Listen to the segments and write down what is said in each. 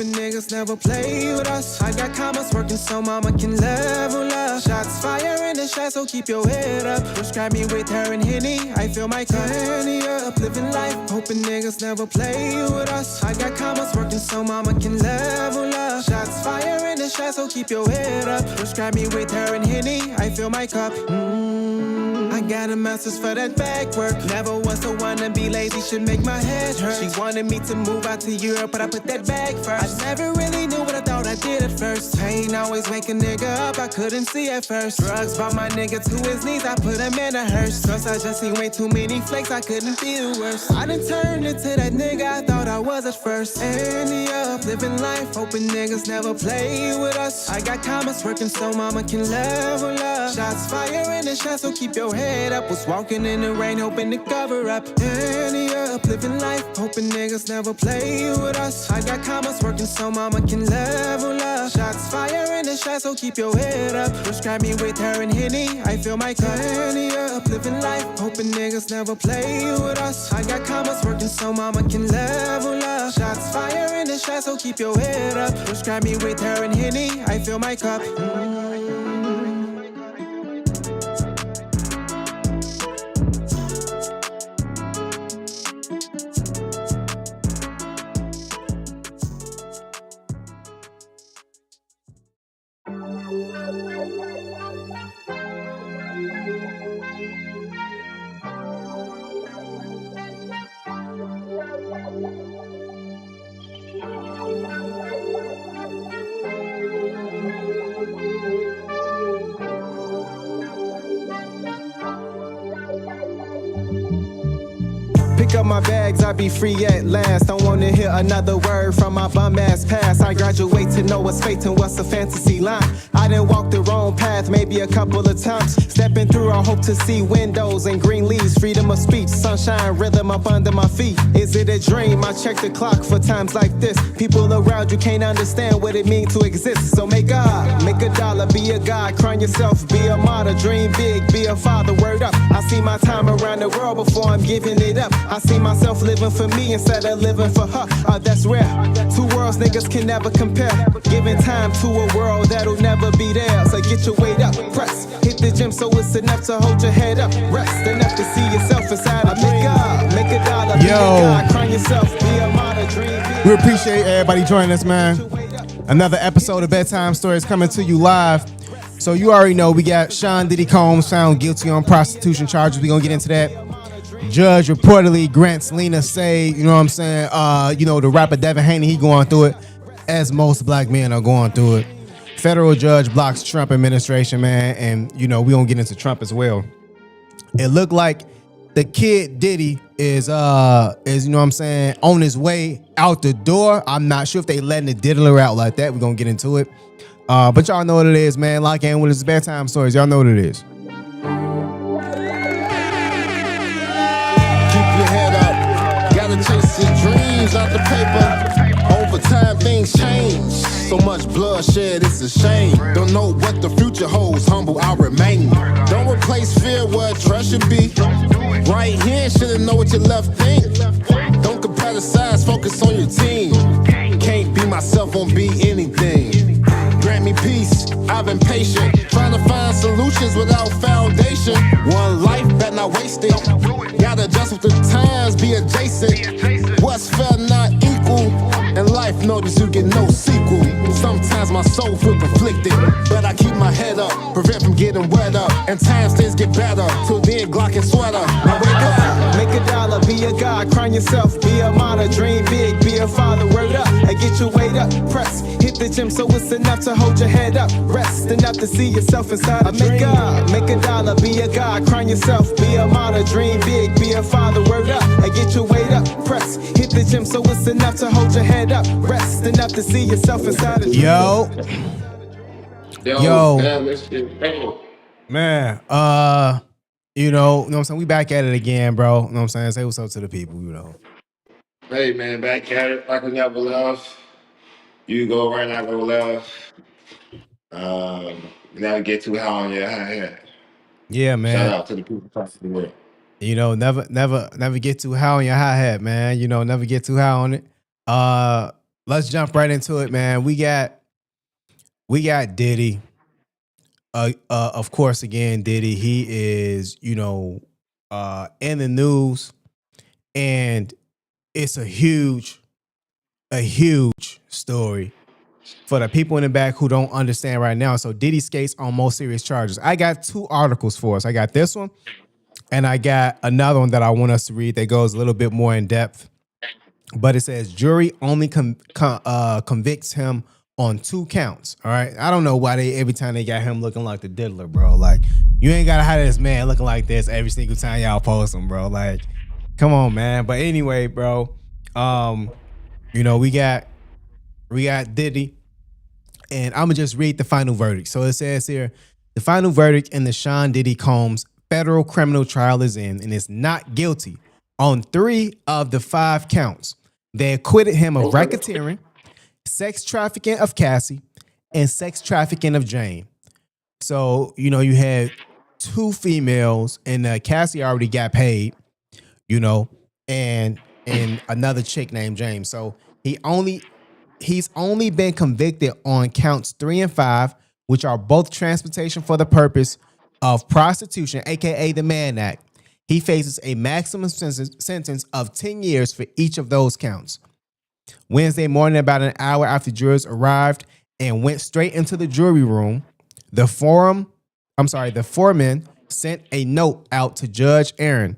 hoping niggas never play with us. I got commas working so mama can level up. Shots fire in the shot, so keep your head up. Prescribe me with her and Henny, I feel my Henny up. Living life, hoping niggas never play with us. I got commas working so mama can level up. Shots fire in the shot, so keep your head up. Prescribe me with her and Henny, I fill my cup. I got a master's for that back work. Never was the one to be lazy, should make my head hurt. She wanted me to move out to Europe, but I put that back first. I never really knew what I thought I did at first. Pain always wake a nigga up, I couldn't see at first. Drugs brought my nigga to his knees, I put him in a hearse. Cause I just seen way too many flakes, I couldn't feel worse. I done turned into that nigga I thought I was at first. Andy up, living life, hoping niggas never play with us. I got commas working so mama can level up. Shots fire in the shot, so keep your head up. Was walking in the rain, hoping to cover up. Andy up, living life, hoping niggas never play with us. I got commas working so mama can level up. Shots fire in the shot, so keep your head up. Prescribe me with her and Henny, I feel my Andy up, living life, hoping niggas never play with us. I got commas working so mama can level up. Shots fire in the shot, so keep your head up. Prescribe me with her and Henny, I fill my cup. Pick up my bags, I be free at last. Don't wanna hear another word from my bum ass past. I graduate to know what's fate and what's a fantasy line. I done walked the wrong path maybe a couple of times. Stepping through, I hope to see windows and green leaves. Freedom of speech, sunshine, rhythm up under my feet. Is it a dream? I check the clock for times like this. People around you can't understand what it means to exist. So make a dollar, be a god, crown yourself, be a martyr, dream big, be a father, word up. I see my time around the world before I'm giving it up. I see myself living for me instead of living for her. That's rare. Two worlds niggas can never compare. Giving time to a world that'll never be there. So get your weight up, press. Hit the gym so it's enough to hold your head up. Rest enough to see yourself inside a dream. Make a dollar, be a god, crown yourself, be a martyr, dream big. We appreciate everybody joining us, man. Another episode of Bedtime Stories coming to you live. So you already know we got Sean Diddy Combs found guilty on prostitution charges. We're gonna get into that. Judge reportedly grants Leena Sayed, you know what I'm saying? The rapper Devin Haney, he going through it, as most black men are going through it. Federal judge blocks Trump administration, man, and we gonna get into Trump as well. It looked like the kid Diddy is you know what I'm saying, on his way out the door. I'm not sure if they letting the diddler out like that. We're gonna get into it. But y'all know what it is, man. Lock in with us, Bedtime Stories. Y'all know what it is. Chase your dreams out the paper. Over time things change. So much bloodshed, it's a shame. Don't know what the future holds. Humble, I'll remain. Don't replace fear where trust should be. Right here, shouldn't know what your left think. Don't compare the size, focus on your team. Can't be myself, won't be anything. Grant me peace, I've been patient. Trying to find solutions without foundation. One life, better not waste it. Gotta adjust with the times, be adjacent. What's fair, not equal. In life, notice you get no sequel. Sometimes my soul feel conflicted, but I keep my head up, prevent from getting wet up. And times things get better, till then Glock and sweater. Now wake up, make a dollar, be a god, crown yourself, be a martyr, dream big, be a father, word up, and get your weight up, press. Hit the gym so it's enough to hold your head up, rest enough to see yourself inside a dream. Make a dollar, be a god, crown yourself, be a martyr, dream big, be a father, word up, and get your weight up, press. Hit the gym so it's enough to hold your head up, rest enough to see yourself inside a dream. Yo, man, you know what I'm saying? We back at it again, bro. You know what I'm saying? Say what's up to the people, Hey, man, back at it like we never left. You go right, I go left. Never get too high on your head. Yeah, man. Shout out to the people across the world. Never get too high on your hi-hat, man. Never get too high on it. let's jump right into it, man. We got Diddy. Of course, again, Diddy. He is, in the news, and it's a huge story for the people in the back who don't understand right now. So Diddy skates on most serious charges. I got two articles for us. I got this one, and I got another one that I want us to read that goes a little bit more in depth. But it says jury only convicts him on 2 counts. All right. I don't know why every time they got him looking like the diddler, bro. Like, you ain't gotta have this man looking like this every single time y'all post him, bro. Like, come on, man. But anyway, bro, we got Diddy, and I'm gonna just read the final verdict. So it says here, the final verdict in the Sean Diddy Combs federal criminal trial is in, and is not guilty on 3 of the 5 counts. They acquitted him of racketeering, sex trafficking of Cassie, and sex trafficking of Jane. So, you had 2 females, and Cassie already got paid, and another chick named James. So he's only been convicted on counts 3 and 5, which are both transportation for the purpose of prostitution, aka the Mann Act. He faces a maximum sentence of 10 years for each of those counts. Wednesday morning, about an hour after jurors arrived and went straight into the jury room, the foreman sent a note out to Judge Aaron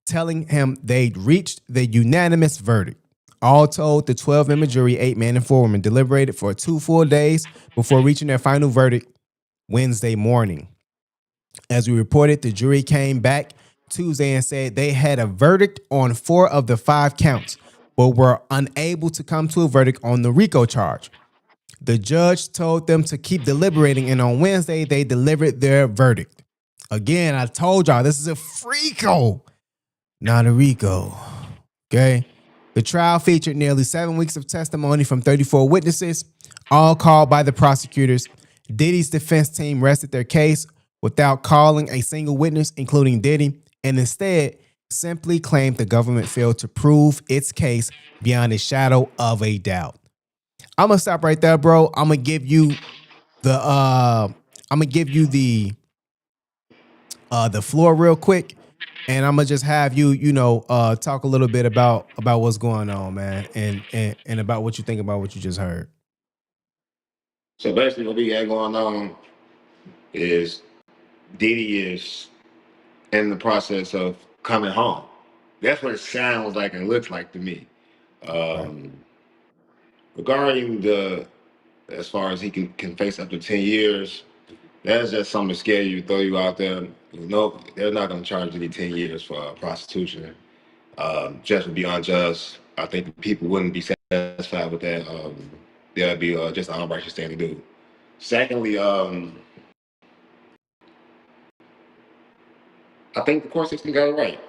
telling him they'd reached the unanimous verdict. All told, the 12-member jury, 8 men and 4 women, deliberated for 2 full days before reaching their final verdict Wednesday morning. As we reported, the jury came back Tuesday and said they had a verdict on 4 of the 5 counts, but were unable to come to a verdict on the RICO charge. The judge told them to keep deliberating, and on Wednesday, they delivered their verdict. Again, I told y'all, this is a FRICO, not a RICO. Okay? The trial featured nearly 7 weeks of testimony from 34 witnesses, all called by the prosecutors. Diddy's defense team rested their case without calling a single witness, including Diddy, and instead simply claimed the government failed to prove its case beyond a shadow of a doubt. I'm gonna stop right there, bro. I'm gonna give you the floor real quick, and I'm gonna just have you talk a little bit about what's going on, man, and about what you think about what you just heard. So basically, what we got going on is Diddy is in the process of coming home. That's what it sounds like and looks like to me. Regarding as far as he can face up to 10 years, that's just something to scare you, throw you out there. Nope, they're not going to charge any 10 years for prostitution. Just would be unjust. I think the people wouldn't be satisfied with that. That'd be just an unrighteous thing to do. Secondly, I think the court system got it right.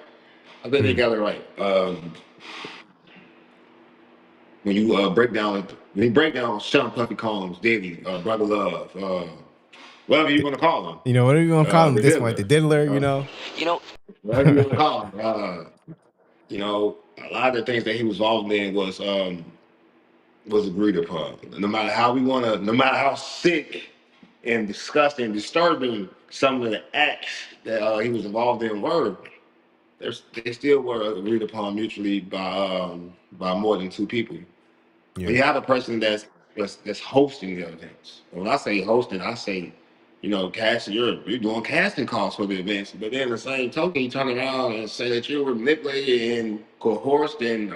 I think they got it right. When you break down Sean Puffy Combs, Diddy, Brother Love, whatever you want to call him. Whatever you want to call him at this point, the diddler, whatever you want to call him. A lot of the things that he was involved in was agreed upon. No matter how sick and disgusting and disturbing some of the acts that he was involved in were, they still were agreed upon mutually by more than 2 people. Yeah. When you have a person that's hosting the events. When I say hosting, I say, casting. You're doing casting calls for the events, but then the same token, you turn around and say that you were manipulated and coerced and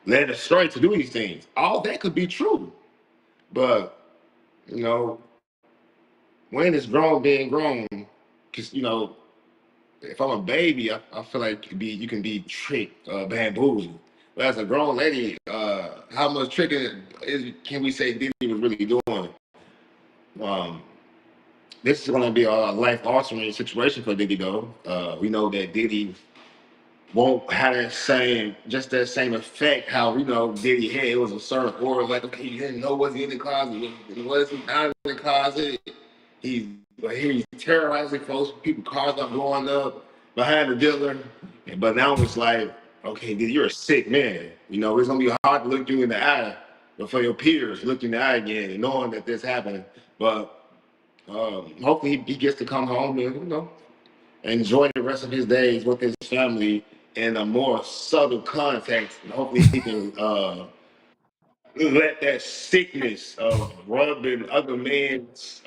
led astray to do these things. All that could be true, but when it's grown being grown, because if I'm a baby, I feel like you can be tricked, bamboozled. But as a grown lady, how much tricking can we say Diddy was really doing? This is going to be a life-altering situation for Diddy, though. We know that Diddy won't have that same effect. How Diddy had, it was a certain aura, like, okay, you didn't know what's in the closet, what's not in the closet. He's terrorizing folks. People, cars are going up behind the dealer, but now it's like okay, dude, you're a sick man. You know, it's gonna be hard to look you in the eye, but for your peers, look you in the eye again and knowing that this happened. But hopefully he gets to come home and enjoy the rest of his days with his family in a more subtle context. And hopefully he can let that sickness of rubbing other men's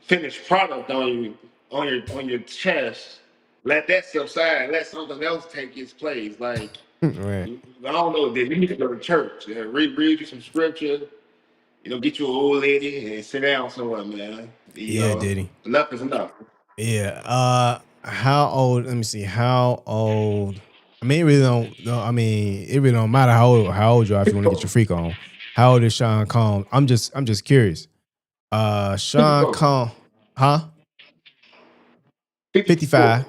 finished product on you, on your chest, let that subside. Let something else take its place. Like Right. I don't know, dude, you need to go to church, read you some scripture, get you an old lady and sit down somewhere, man. Yeah, Diddy. Enough is enough. Yeah. How old? Let me see. How old? I mean, it really don't. No, I mean, it really don't matter how old you are if you want to get your freak on. How old is Sean Combs? I'm just curious. Sean Combs, huh? 55.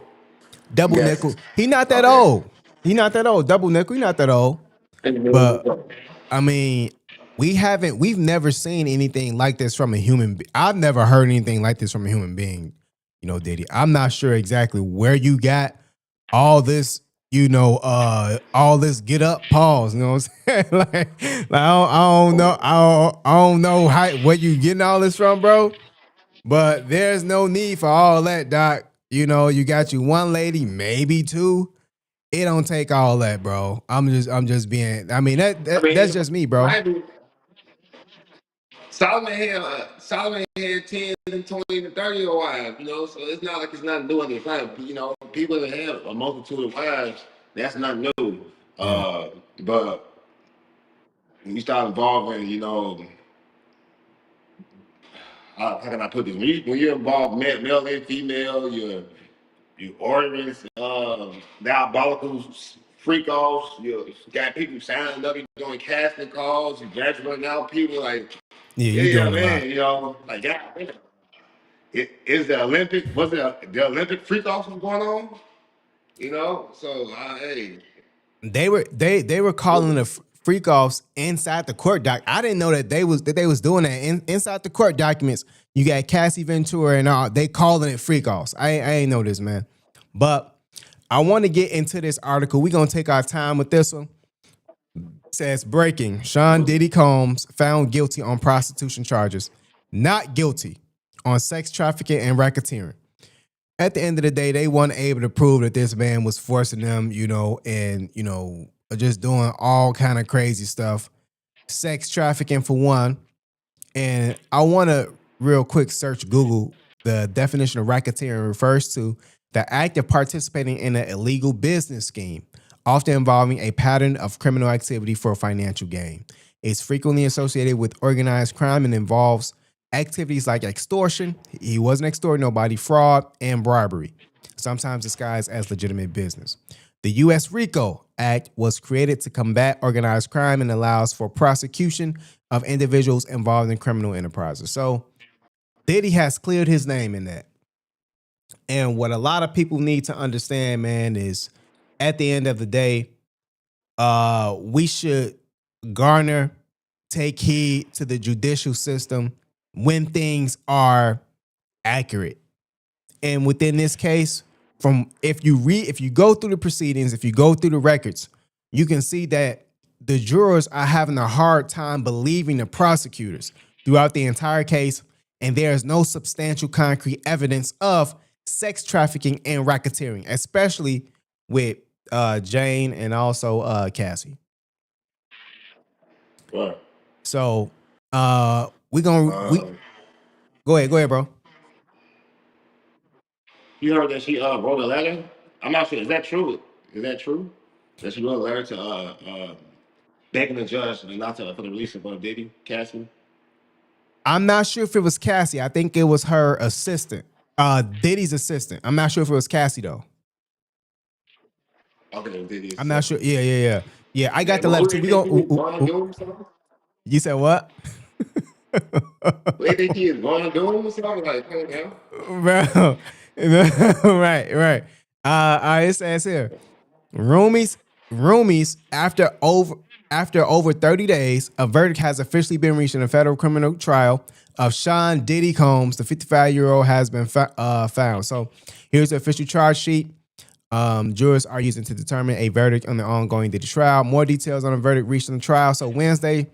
Double Yes. nickel. He not that Okay. old. He not that old. Double nickel. He not that old. But I mean, we've never seen anything like this from a human. I've never heard anything like this from a human being. Diddy. I'm not sure exactly where you got all this. All this get up pause. You know what I'm saying? like I don't know. I don't know where you getting all this from, bro. But there's no need for all that, Doc. You got you one lady, maybe two. It don't take all that, bro. I'm just being. I mean, that's just me, bro. Solomon had 10 and 20 and 30 wives, so it's not like it's not doing it fine. People that have a multitude of wives, that's not new. Yeah. But when you start involving, how can I put this? When you involve male and female, you ordering diabolical freak offs. You got people signing up, you doing casting calls, you graduating out people like, Yeah, you doing a lot. man, like that. Is the Olympic? Was it the Olympic freak offs was going on? So hey, They were calling the freak offs inside the court doc. I didn't know that they was doing that inside the court documents. You got Cassie Ventura and all. They calling it freak offs. I ain't know this, man. But I want to get into this article. We're gonna take our time with this one. It says breaking: Sean Diddy Combs found guilty on prostitution charges, not guilty on sex trafficking and racketeering. At the end of the day, they weren't able to prove that this man was forcing them, and just doing all kind of crazy stuff, sex trafficking for one. And I want to real quick search Google. The definition of racketeering refers to the act of participating in an illegal business scheme, often involving a pattern of criminal activity for financial gain. It's frequently associated with organized crime and involves activities like extortion. He wasn't extorting nobody, fraud, and bribery, sometimes disguised as legitimate business. The U.S. RICO Act was created to combat organized crime and allows for prosecution of individuals involved in criminal enterprises. So Diddy has cleared his name in that. And what a lot of people need to understand, man, is at the end of the day, we should take heed to the judicial system when things are accurate. And within this case, if you go through the proceedings, if you go through the records, you can see that the jurors are having a hard time believing the prosecutors throughout the entire case, and there is no substantial concrete evidence of sex trafficking and racketeering, especially with Jane and also Cassie. Right. So we go ahead, bro. You heard that she wrote a letter? I'm not sure. Is that true? Is that true? That she wrote a letter to begging the judge not to for the release of Diddy, Cassie? I'm not sure if it was Cassie. I think it was her assistant, Diddy's assistant. I'm not sure if it was Cassie though. Okay, Diddy. I'm not sure. Yeah. I got the letter too. We go. You said what? They think he is going to do him or something? Like, oh, bro. right. It says here, roomies. After over 30 days, a verdict has officially been reached in a federal criminal trial of Sean Diddy Combs. The 55-year-old has been found. So here's the official charge sheet. Jurors are using to determine a verdict on the ongoing Diddy trial. More details on the verdict reached in the trial. So Wednesday,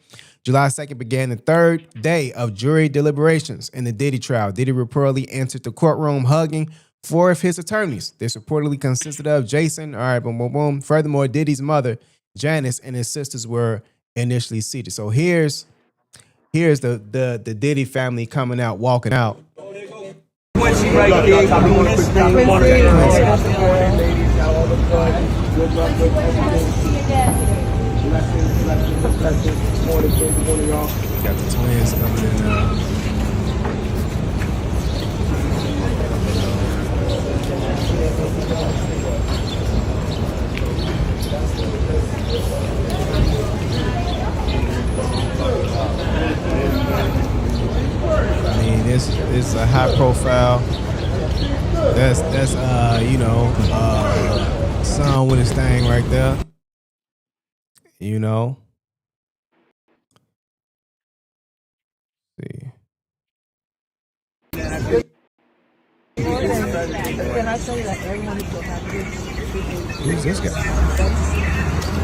July 2nd began the third day of jury deliberations in the Diddy trial. Diddy reportedly entered the courtroom hugging four of his attorneys. This reportedly consisted of Jason, all right, boom, boom, boom. Furthermore, Diddy's mother, Janice, and his sisters were initially seated. So here's the Diddy family coming out, walking out. Got the twins coming in now. I mean, this is a high profile. That's son with his thing right there. You know. See. Can I tell you that everyone is so happy? Who's this guy?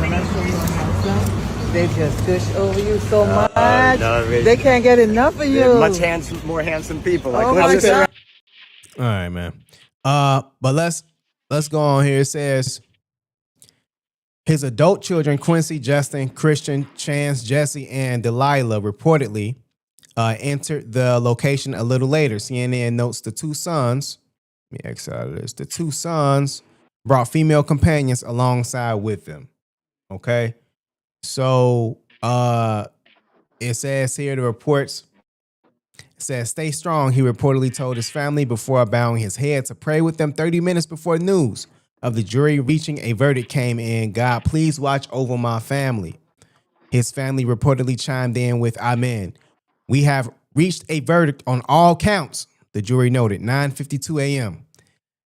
When I show you on house, they just gush over you so much. No, they can't get enough of you. They're much more handsome people. Like, Oh my God. All right, man. But let's go on here. It says his adult children, Quincy, Justin, Christian, Chance, Jesse, and Delilah, reportedly entered the location a little later. CNN notes the two sons. Let me X out of this. The two sons brought female companions alongside with them. Okay, so it says here the reports. Says, stay strong, he reportedly told his family before bowing his head to pray with them 30 minutes before news of the jury reaching a verdict came in. God, please watch over my family. His family reportedly chimed in with, Amen. We have reached a verdict on all counts, the jury noted. 9:52 a.m.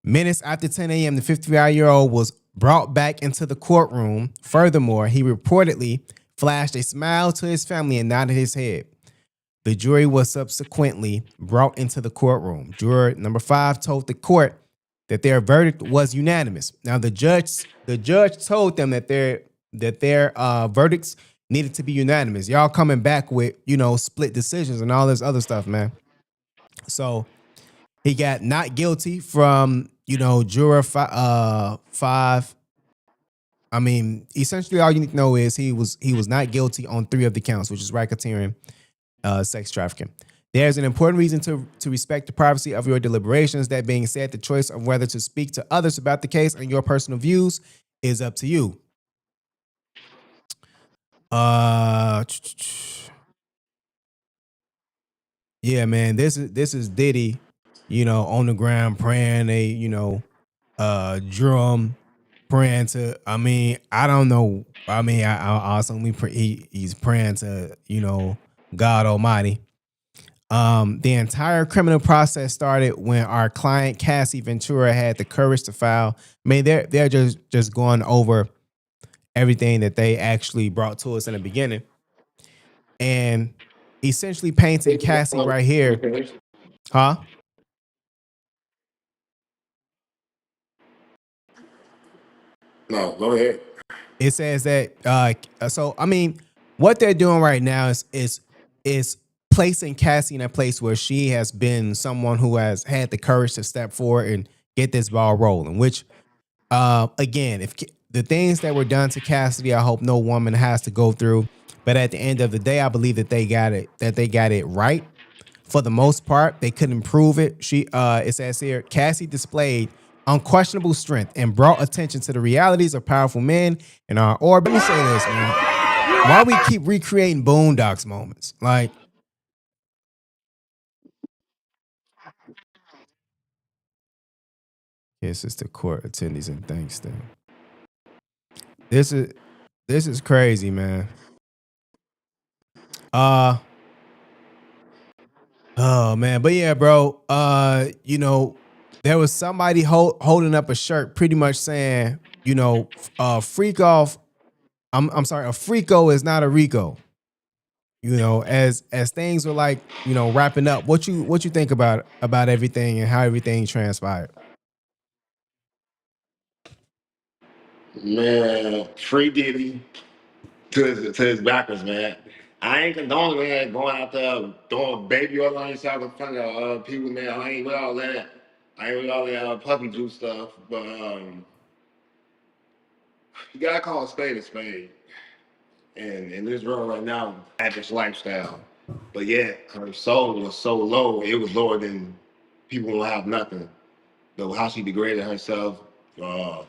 Minutes after 10 a.m., the 55-year-old was brought back into the courtroom. Furthermore, he reportedly flashed a smile to his family and nodded his head. The jury was subsequently brought into the courtroom. Juror number 5 told the court that their verdict was unanimous. Now, the judge told them that their verdicts needed to be unanimous. Y'all coming back with, split decisions and all this other stuff, man. So he got not guilty from, juror 5. I mean, essentially all you need to know is he was not guilty on 3 of the counts, which is racketeering, sex trafficking. There's an important reason to respect the privacy of your deliberations. That being said, the choice of whether to speak to others about the case and your personal views is up to you. Yeah, man, this is Diddy, on the ground praying drum, praying to, I don't know. I assume he's praying to, God Almighty. The entire criminal process started when our client Cassie Ventura had the courage to file. They're just going over everything that they actually brought to us in the beginning, and essentially painting Cassie right here, huh? No, go ahead. It says that. What they're doing right now is placing Cassie in a place where she has been someone who has had the courage to step forward and get this ball rolling. Which, again, if the things that were done to Cassidy, I hope no woman has to go through. But at the end of the day, I believe that they got it right. For the most part, they couldn't prove it. It says here, Cassie displayed unquestionable strength and brought attention to the realities of powerful men in our orbit. Let me say this, man. Why we keep recreating Boondocks moments? Like, yes, it's the court attendees and thanks them. This is crazy, man. Oh man, but yeah, bro. There was somebody holding up a shirt, pretty much saying, freak off. I'm sorry, a freako is not a Rico. As things were like, wrapping up. What you think about everything and how everything transpired? Man, free Diddy to his backers, man. I ain't condoning, man, going out there throwing baby oil on yourself in front of people, man. I ain't with all that. I ain't with all that puppy juice stuff. But you gotta call a spade a spade. And in this world right now, average lifestyle. But yet her soul was so low, it was lower than people who have nothing. But how she degraded herself, uh,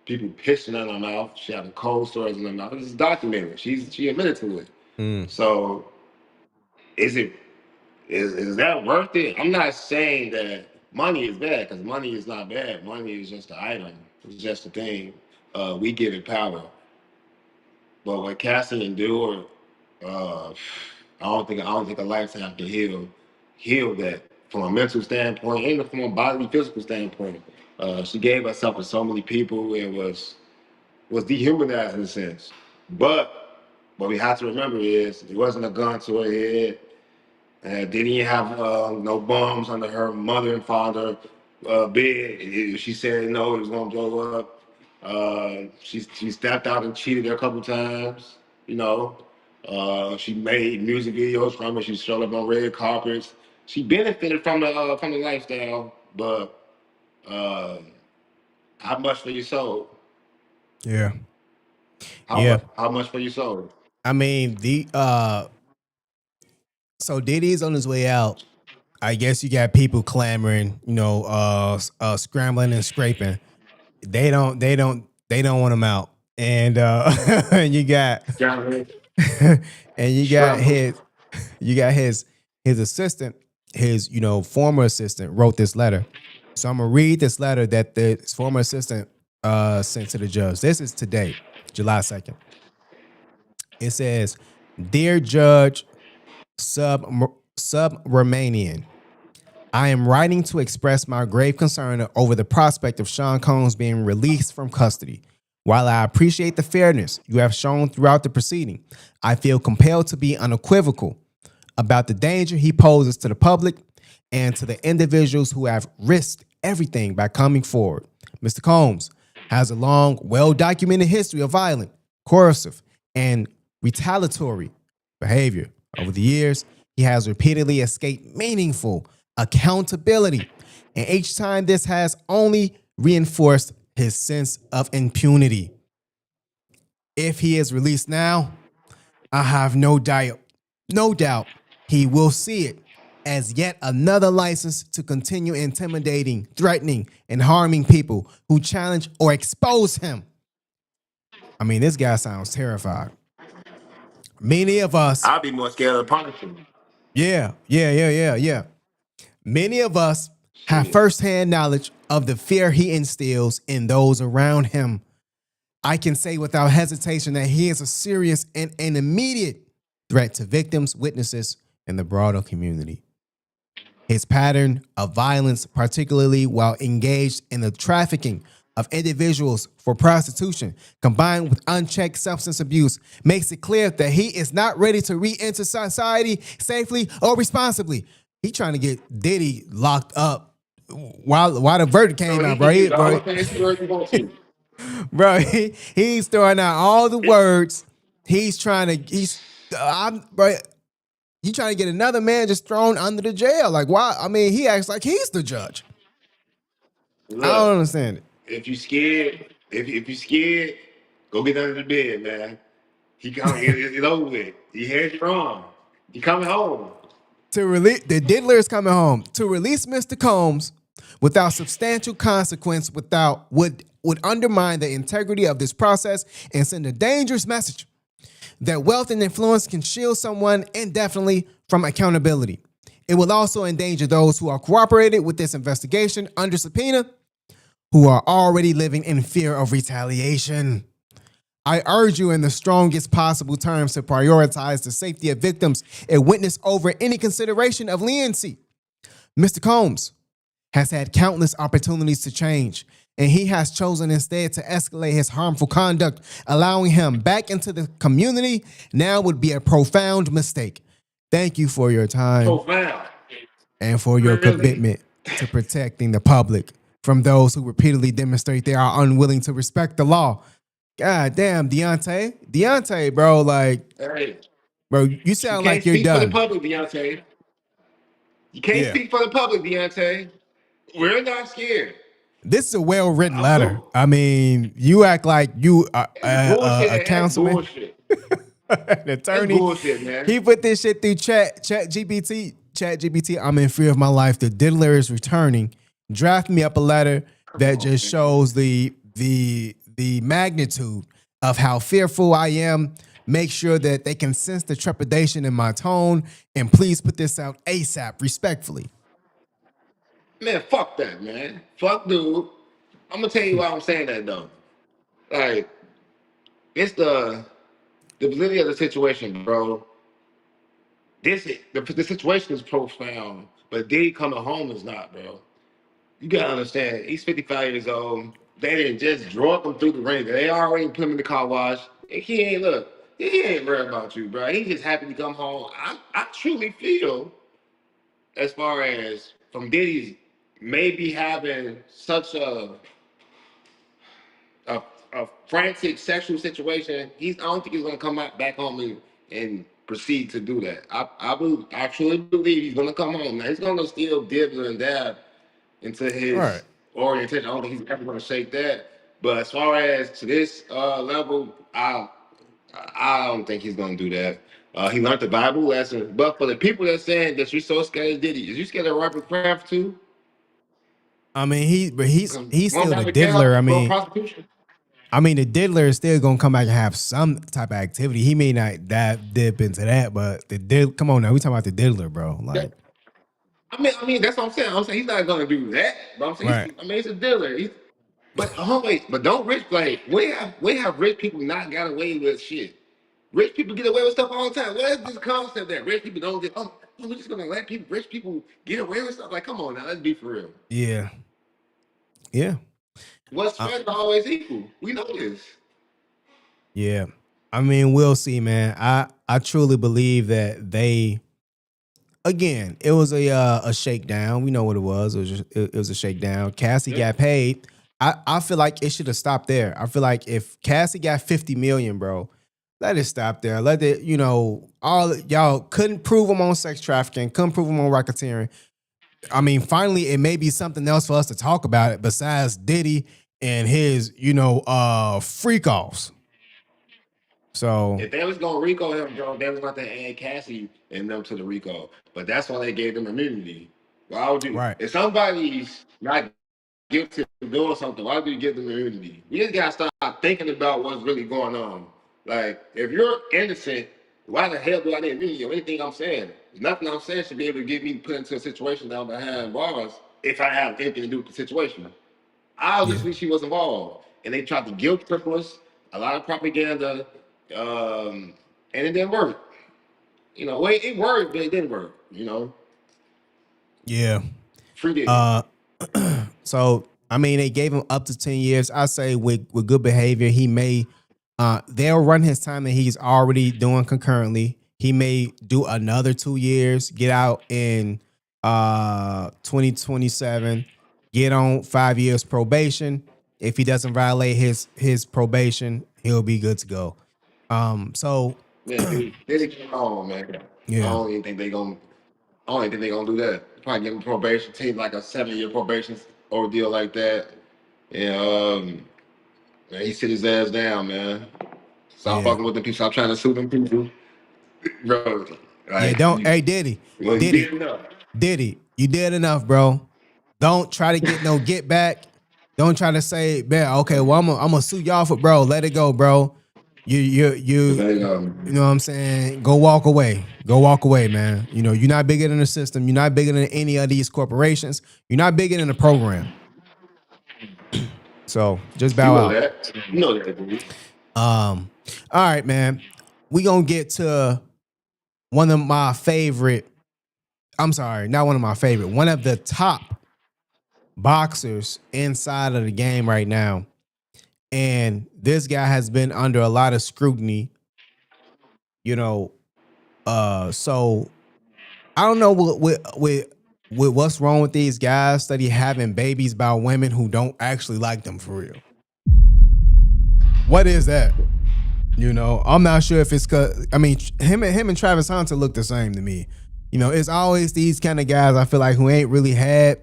people pissing in her mouth. She having cold sores in her mouth. It's documented. She admitted to it. So is it is that worth it? I'm not saying that money is bad because money is not bad. Money is just an item. It's just a thing. We give it power. But what Cassie endured, I don't think a lifetime can heal that from a mental standpoint and from a bodily physical standpoint. She gave herself to so many people. It was dehumanized in a sense. But what we have to remember is it wasn't a gun to her head. Didn't have no bombs under her mother and father bed. She said no, it was gonna blow up. She stepped out and cheated a couple times. You know, she made music videos from it. She showed up on red carpets. She benefited from the lifestyle, but uh, how much for your soul? Yeah. How much for your soul? I mean, so Diddy's on his way out. I guess you got people clamoring, scrambling and scraping. They don't want him out. And and you got and you got his assistant, his former assistant wrote this letter. So I'm gonna read this letter that the former assistant sent to the judge. This is today, July 2nd. It says, "Dear Judge Sub-Romanian, I am writing to express my grave concern over the prospect of Sean Combs being released from custody. While I appreciate the fairness you have shown throughout the proceeding, I feel compelled to be unequivocal about the danger he poses to the public and to the individuals who have risked everything by coming forward. Mr. Combs has a long, well-documented history of violent, coercive, and retaliatory behavior. Over the years, he has repeatedly escaped meaningful accountability, and each time this has only reinforced his sense of impunity. If he is released now, I have no doubt he will see it as yet another license to continue intimidating, threatening, and harming people who challenge or expose him." I mean, this guy sounds terrified. Many of us, I'd be more scared of punishment. yeah. Many of us have firsthand knowledge of the fear he instills in those around him. I can say without hesitation that he is a serious and an immediate threat to victims, witnesses, and the broader community. His pattern of violence, particularly while engaged in the trafficking of individuals for prostitution, combined with unchecked substance abuse, makes it clear that he is not ready to re-enter society safely or responsibly. He trying to get Diddy locked up while the verdict came out, bro. He's throwing out all the words. He's trying to get another man just thrown under the jail. Like, why? I mean, he acts like he's the judge. Look, I don't understand it. If you scared, if you scared, go get under the bed, man. He coming. It's over with. He had you wrong. He coming home. To release the diddler is coming home. To release Mr. Combs without substantial consequence would undermine the integrity of this process and send a dangerous message that wealth and influence can shield someone indefinitely from accountability. It will also endanger those who are cooperated with this investigation under subpoena, who are already living in fear of retaliation. I urge you in the strongest possible terms to prioritize the safety of victims and witness over any consideration of leniency. Mr. Combs has had countless opportunities to change, and he has chosen instead to escalate his harmful conduct. Allowing him back into the community now would be a profound mistake. Thank you for your time Profound. and for your commitment to protecting the public. from those who repeatedly demonstrate they are unwilling to respect the law. God damn, Deontay, bro, like, Hey, bro, you you sound can't like you're speak for the done. public, Deontay. You can't Yeah. speak for the public, Deontay. We're not scared. This is a well-written I'm letter. cool. I mean, you act like you are That's bullshit. a That's councilman, bullshit. an That's attorney. bullshit, man. He put this shit through Chat GPT. Chat GPT. I'm in fear of my life. The diddler is returning. Draft me up a letter Come that on, just man. shows the magnitude of how fearful I am. Make sure that they can sense the trepidation in my tone, and please put this out ASAP, respectfully. Man, fuck that, man. Fuck dude. I'm gonna tell you why I'm saying that though. Like, it's the validity of the situation, bro. The situation is profound, but Diddy coming home is not, bro. You gotta understand, he's 55 years old. They didn't just drug him through the ring. They already put him in the car wash. And he ain't look. He ain't worried about you, bro. He's just happy to come home. I truly feel, as far as from Diddy's maybe having such a, a frantic sexual situation, I don't think he's gonna come back home and proceed to do that. I truly believe he's gonna come home. Now he's gonna still dibble and dab into All right. his orientation. I don't think he's ever gonna shake that. But as far as to this level, I don't think he's gonna do that. He learned the Bible lesson. But for the people that saying that you're so scared of Diddy, is you scared of Robert Kraft too? I mean, he's One still the Robert Kraft, diddler. bro, prostitution. I mean, the diddler is still gonna come back and have some type of activity. He may not dive dip into that, but come on now, we talking about the diddler, bro. Yeah. Like, I mean, that's what I'm saying. I'm saying he's not gonna do that. But I'm saying, right? he's a dealer. But wait, but don't rich like we have rich people not got away with shit. Rich people get away with stuff all the time. What is this concept that rich people don't get? Oh, we're just gonna let rich people get away with stuff? Like, come on now, let's be for real. Yeah, yeah, What's uh, fair is always equal. We know this. yeah. I mean, we'll see, man. I truly believe that they, again, it was a shakedown. We know what it was. It was a shakedown. Cassie Yeah. got paid. I feel like it should have stopped there. I feel like if Cassie got 50 million, bro, let it stop there. Let it, all y'all couldn't prove him on sex trafficking, couldn't prove him on racketeering. I mean, finally, it may be something else for us to talk about it besides Diddy and his, freak offs. So, If they was gonna Rico him, bro, they was going to add Cassie and them to the Rico. But that's why they gave them immunity. Why would you? right. If somebody's not guilty of doing something, why do you give them immunity? We just gotta start thinking about what's really going on. Like, if you're innocent, why the hell do I need immunity or anything I'm saying? Nothing I'm saying should be able to get me put into a situation down behind bars if I have anything to do with the situation. Yeah. Obviously, she was involved, and they tried to guilt trip us. A lot of propaganda, and it didn't work. Well, it worked, but it didn't work. Yeah. Free Diddy. Uh, so I mean, they gave him up to 10 years. I say with good behavior, he may they'll run his time that he's already doing concurrently. He may do another 2 years, get out in 2027, get on 5 years probation. If he doesn't violate his probation, he'll be good to go. So Man, Diddy came home, man. I yeah, don't even think they gonna. I don't even think they gonna do that. Probably give him probation, take like a 7-year probation ordeal like that. And man, he sit his ass down, man. Stop yeah. fucking with them people. Stop trying to sue them people, bro. Yeah, Like, don't. Hey, Diddy, well, he Diddy, did enough. Diddy, you did enough, bro. Don't try to get no get back. Don't try to say, man, okay, well, I'm gonna sue y'all for, bro. Let it go, bro. They, You know what I'm saying? Go walk away. Go walk away, man. You're not bigger than the system. You're not bigger than any of these corporations. You're not bigger than the program. So just you bow know out. that. You know that, dude. All right, man. We gonna get to one of my favorite. I'm sorry, not one of my favorite. One of the top boxers inside of the game right now. And this guy has been under a lot of scrutiny, you know. So I don't know what's wrong with these guys study having babies by women who don't actually like them for real. What is that? You know, I'm not sure if it's cause I mean him and Travis Hunter look the same to me. You know, it's always these kind of guys I feel like who ain't really had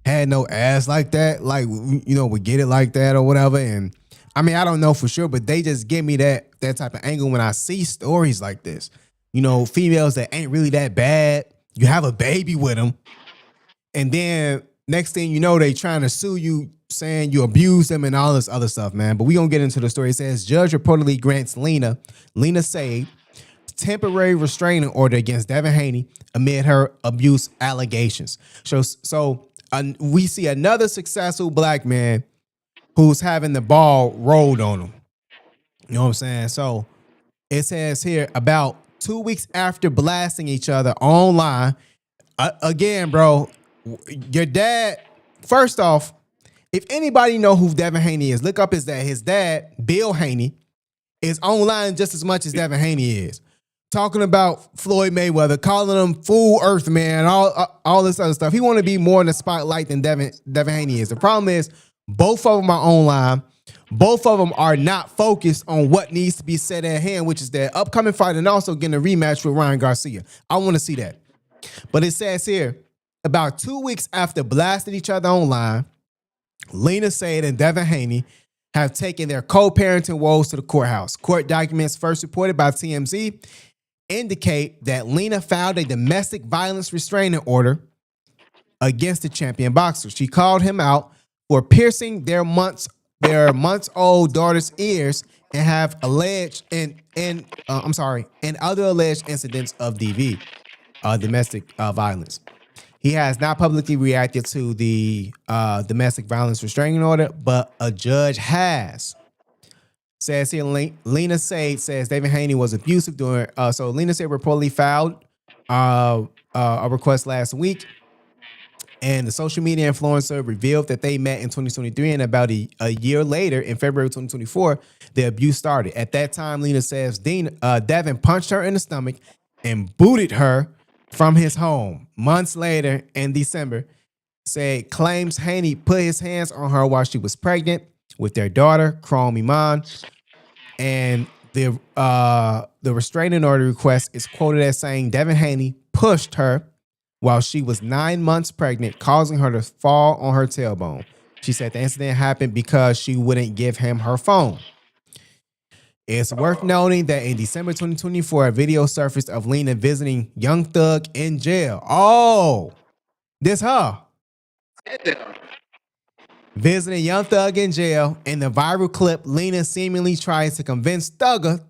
no ass like that, like you know, would get it like that or whatever. And I mean, I don't know for sure, but they just give me that type of angle when I see stories like this. You know, females that ain't really that bad. You have a baby with them, and then next thing you know, they trying to sue you, saying you abused them and all this other stuff, man. But we gonna get into the story. It says judge reportedly grants Leena Sayed temporary restraining order against Devin Haney amid her abuse allegations. So we see another successful black man who's having the ball rolled on him. You know what I'm saying? So it says here about 2 weeks after blasting each other online, again, bro, your dad, first off, if anybody know who Devin Haney is, look up his dad, Bill Haney, is online just as much as Devin Haney is. Talking about Floyd Mayweather, calling him fool earth man, all this other stuff. He want to be more in the spotlight than Devin Haney is. The problem is both of them are online. Both of them are not focused on what needs to be said at hand, which is their upcoming fight and also getting a rematch with Ryan Garcia. I want to see that. But it says here, about 2 weeks after blasting each other online, Leena Sayed and Devin Haney have taken their co-parenting woes to the courthouse. Court documents first reported by TMZ indicate that Leena filed a domestic violence restraining order against the champion boxer. She called him out for piercing their months-old daughter's ears and have alleged and other alleged incidents of DV, domestic violence. He has not publicly reacted to the domestic violence restraining order, but a judge has. Says here, Leena Sayed says Devin Haney was abusive during. So Leena Sayed reportedly filed a request last week, and the social media influencer revealed that they met in 2023, and about a year later, in February 2024, the abuse started. At that time, Leena says Devin punched her in the stomach and booted her from his home. Months later, in December, Sayed claims Haney put his hands on her while she was pregnant with their daughter, Chrome Iman. And the restraining order request is quoted as saying Devin Haney pushed her while she was 9 months pregnant, causing her to fall on her tailbone. She said the incident happened because she wouldn't give him her phone. It's worth noting that in December 2024, a video surfaced of Leena visiting Young Thug in jail. Oh, this her. Visiting Young Thug in jail. In the viral clip, Leena seemingly tries to convince Thugger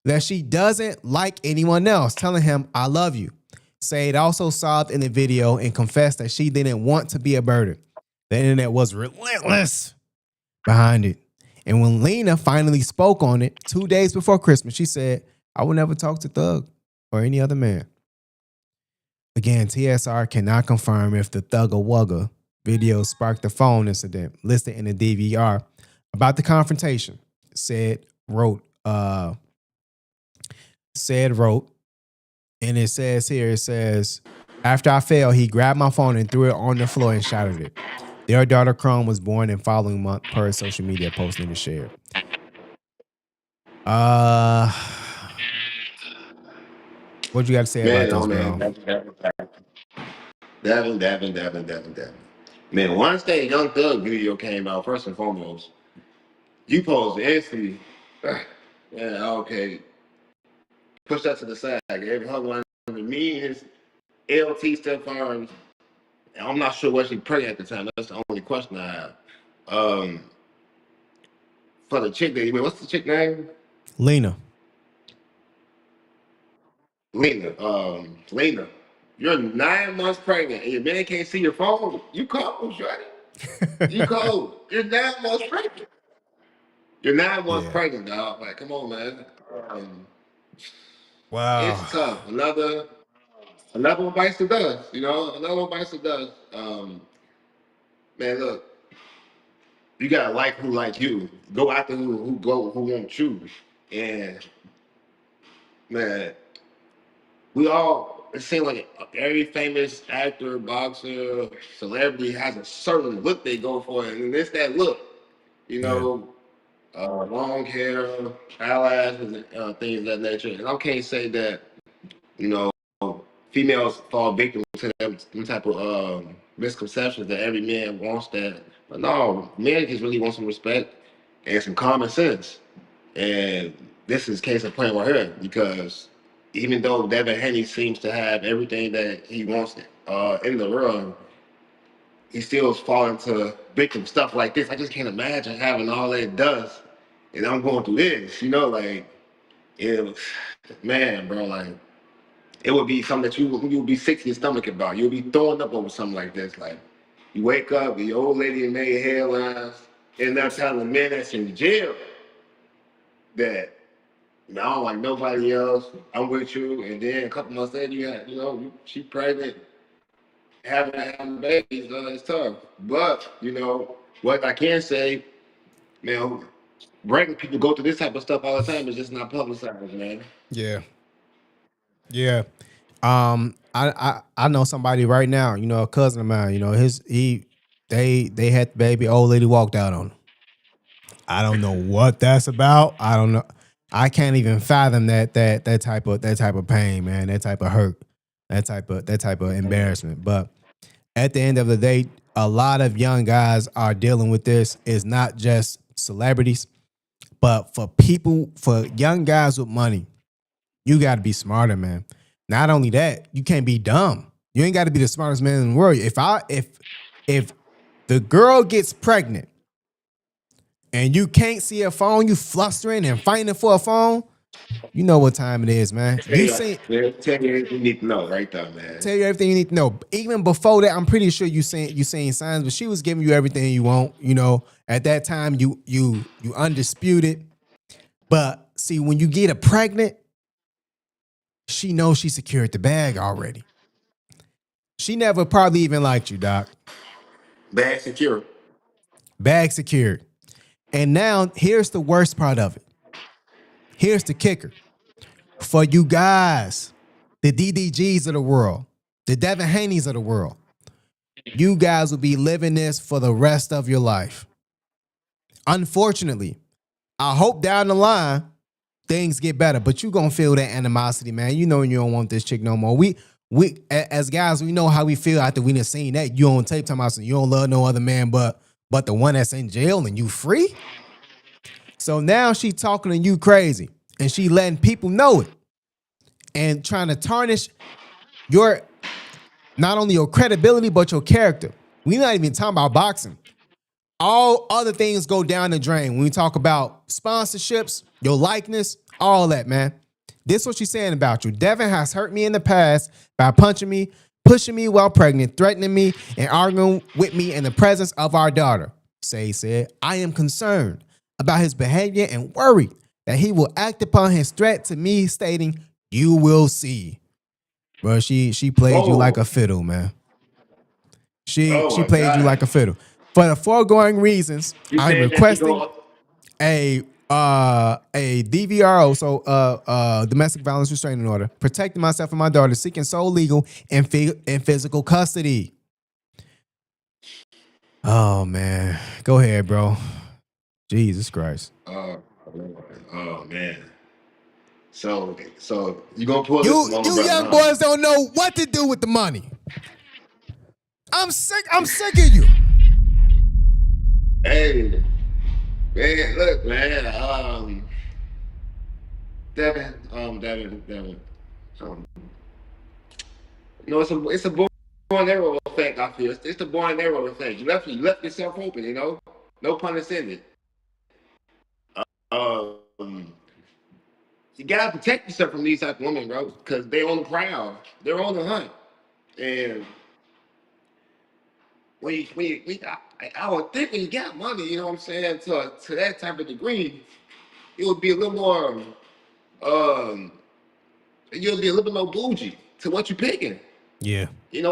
that she doesn't like anyone else, telling him, I love you. Sayed also sobbed in the video and confessed that she didn't want to be a burden. The internet was relentless behind it. And when Leena finally spoke on it 2 days before Christmas, she said, I will never talk to Thug or any other man. Again, TSR cannot confirm if the Thugger Wugger video sparked the phone incident listed in the DVR. About the confrontation, Sayed wrote, and it says here, after I fell, he grabbed my phone and threw it on the floor and shattered it. Their daughter Chrome was born in following month per social media posting and shared. What you got to say about this, bro? Devin. Man, once that Young Thug video came out, first and foremost, you posed instantly. Yeah, okay. Push that to the side. Every hug line with me and his LT Steph Farms. I'm not sure what she pregnant at the time. That's the only question I have. For the chick that what's the chick name? Leena. Leena. You're 9 months pregnant and your man can't see your phone. You cold, shorty. You cold. You're 9 months pregnant. You're 9 months pregnant, dog. Like, come on, man. Wow. It's tough. Another one bites the dust. You know, another one bites the dust. Man, look. You got a like who like you. Go after who won't choose. And man, we all it seems like every famous actor, boxer, celebrity has a certain look they go for, and it's that look, you Yeah. know, long hair, eyelashes, and things of that nature. And I can't say that, you know, females fall victim to them type of misconceptions that every man wants that. But no, men just really want some respect and some common sense. And this is case in point right here because even though Devin Haney seems to have everything that he wants in the world, he still falling to victim stuff like this. I just can't imagine having all that it does, and I'm going through this. You know, like it was, man, bro. Like it would be something that you would be sick to your stomach about. You'll be throwing up over something like this. Like you wake up, the old lady made headlines, and now telling the man that's in jail that I don't like nobody else. I'm with you, and then a couple months later, she pregnant, having babies. It's tough. But what I can say, man, regular people go through this type of stuff all the time. It's just not publicized, man. Yeah. Yeah. I know somebody right now, a cousin of mine, they had the baby, old lady walked out on him. I don't know what that's about. I don't know. I can't even fathom that type of pain, man, that type of hurt, that type of embarrassment. But at the end of the day, a lot of young guys are dealing with this. It's not just celebrities, but for young guys with money, you got to be smarter, man. Not only that, you can't be dumb. You ain't got to be the smartest man in the world. If the girl gets pregnant and you can't see her phone, you flustering and fighting for a phone, you know what time it is, man. Tell you everything you need to know right there, man. Tell you everything you need to know. Even before that, I'm pretty sure you seeing signs, but she was giving you everything you want. At that time, you undisputed. But see, when you get her pregnant, she knows she secured the bag already. She never probably even liked you, Doc. Bag secure. Bag secured. And now here's the worst part of it. Here's the kicker. For you guys, the DDGs of the world, the Devin Haneys of the world, you guys will be living this for the rest of your life. Unfortunately, I hope down the line things get better, but you're going to feel that animosity, man. You know you don't want this chick no more. We as guys, we know how we feel after we done seen that. You on tape talking about you don't love no other man but the one that's in jail and you free. So now she talking to you crazy and she letting people know it and trying to tarnish your, not only your credibility, but your character. We're not even talking about boxing. All other things go down the drain when we talk about sponsorships, your likeness, all that, man. This is what she's saying about you. Devin has hurt me in the past by punching me, pushing me while pregnant, threatening me, and arguing with me in the presence of our daughter. Sayed said, I am concerned about his behavior and worried that he will act upon his threat to me, stating, you will see. Bro, she played you like a fiddle, man. She played you like a fiddle. For the foregoing reasons, I'm requesting a DVRO, so domestic violence restraining order, protecting myself and my daughter, seeking sole legal and physical custody. Oh man, go ahead, bro. Jesus Christ. Oh man. So you gonna pull this on You young boys don't know what to do with the money. I'm sick of you. Hey, man, look, man. Devin. It's a born arrow effect. I feel it's the born arrow effect. You left yourself open. No pun intended. Um, you gotta protect yourself from these type of women, bro, because they on the prowl. They're on the hunt, and I would think when you got money, you know what I'm saying, to that type of degree, it would be a little more, you'll be a little bit more bougie to what you're picking. Yeah. And I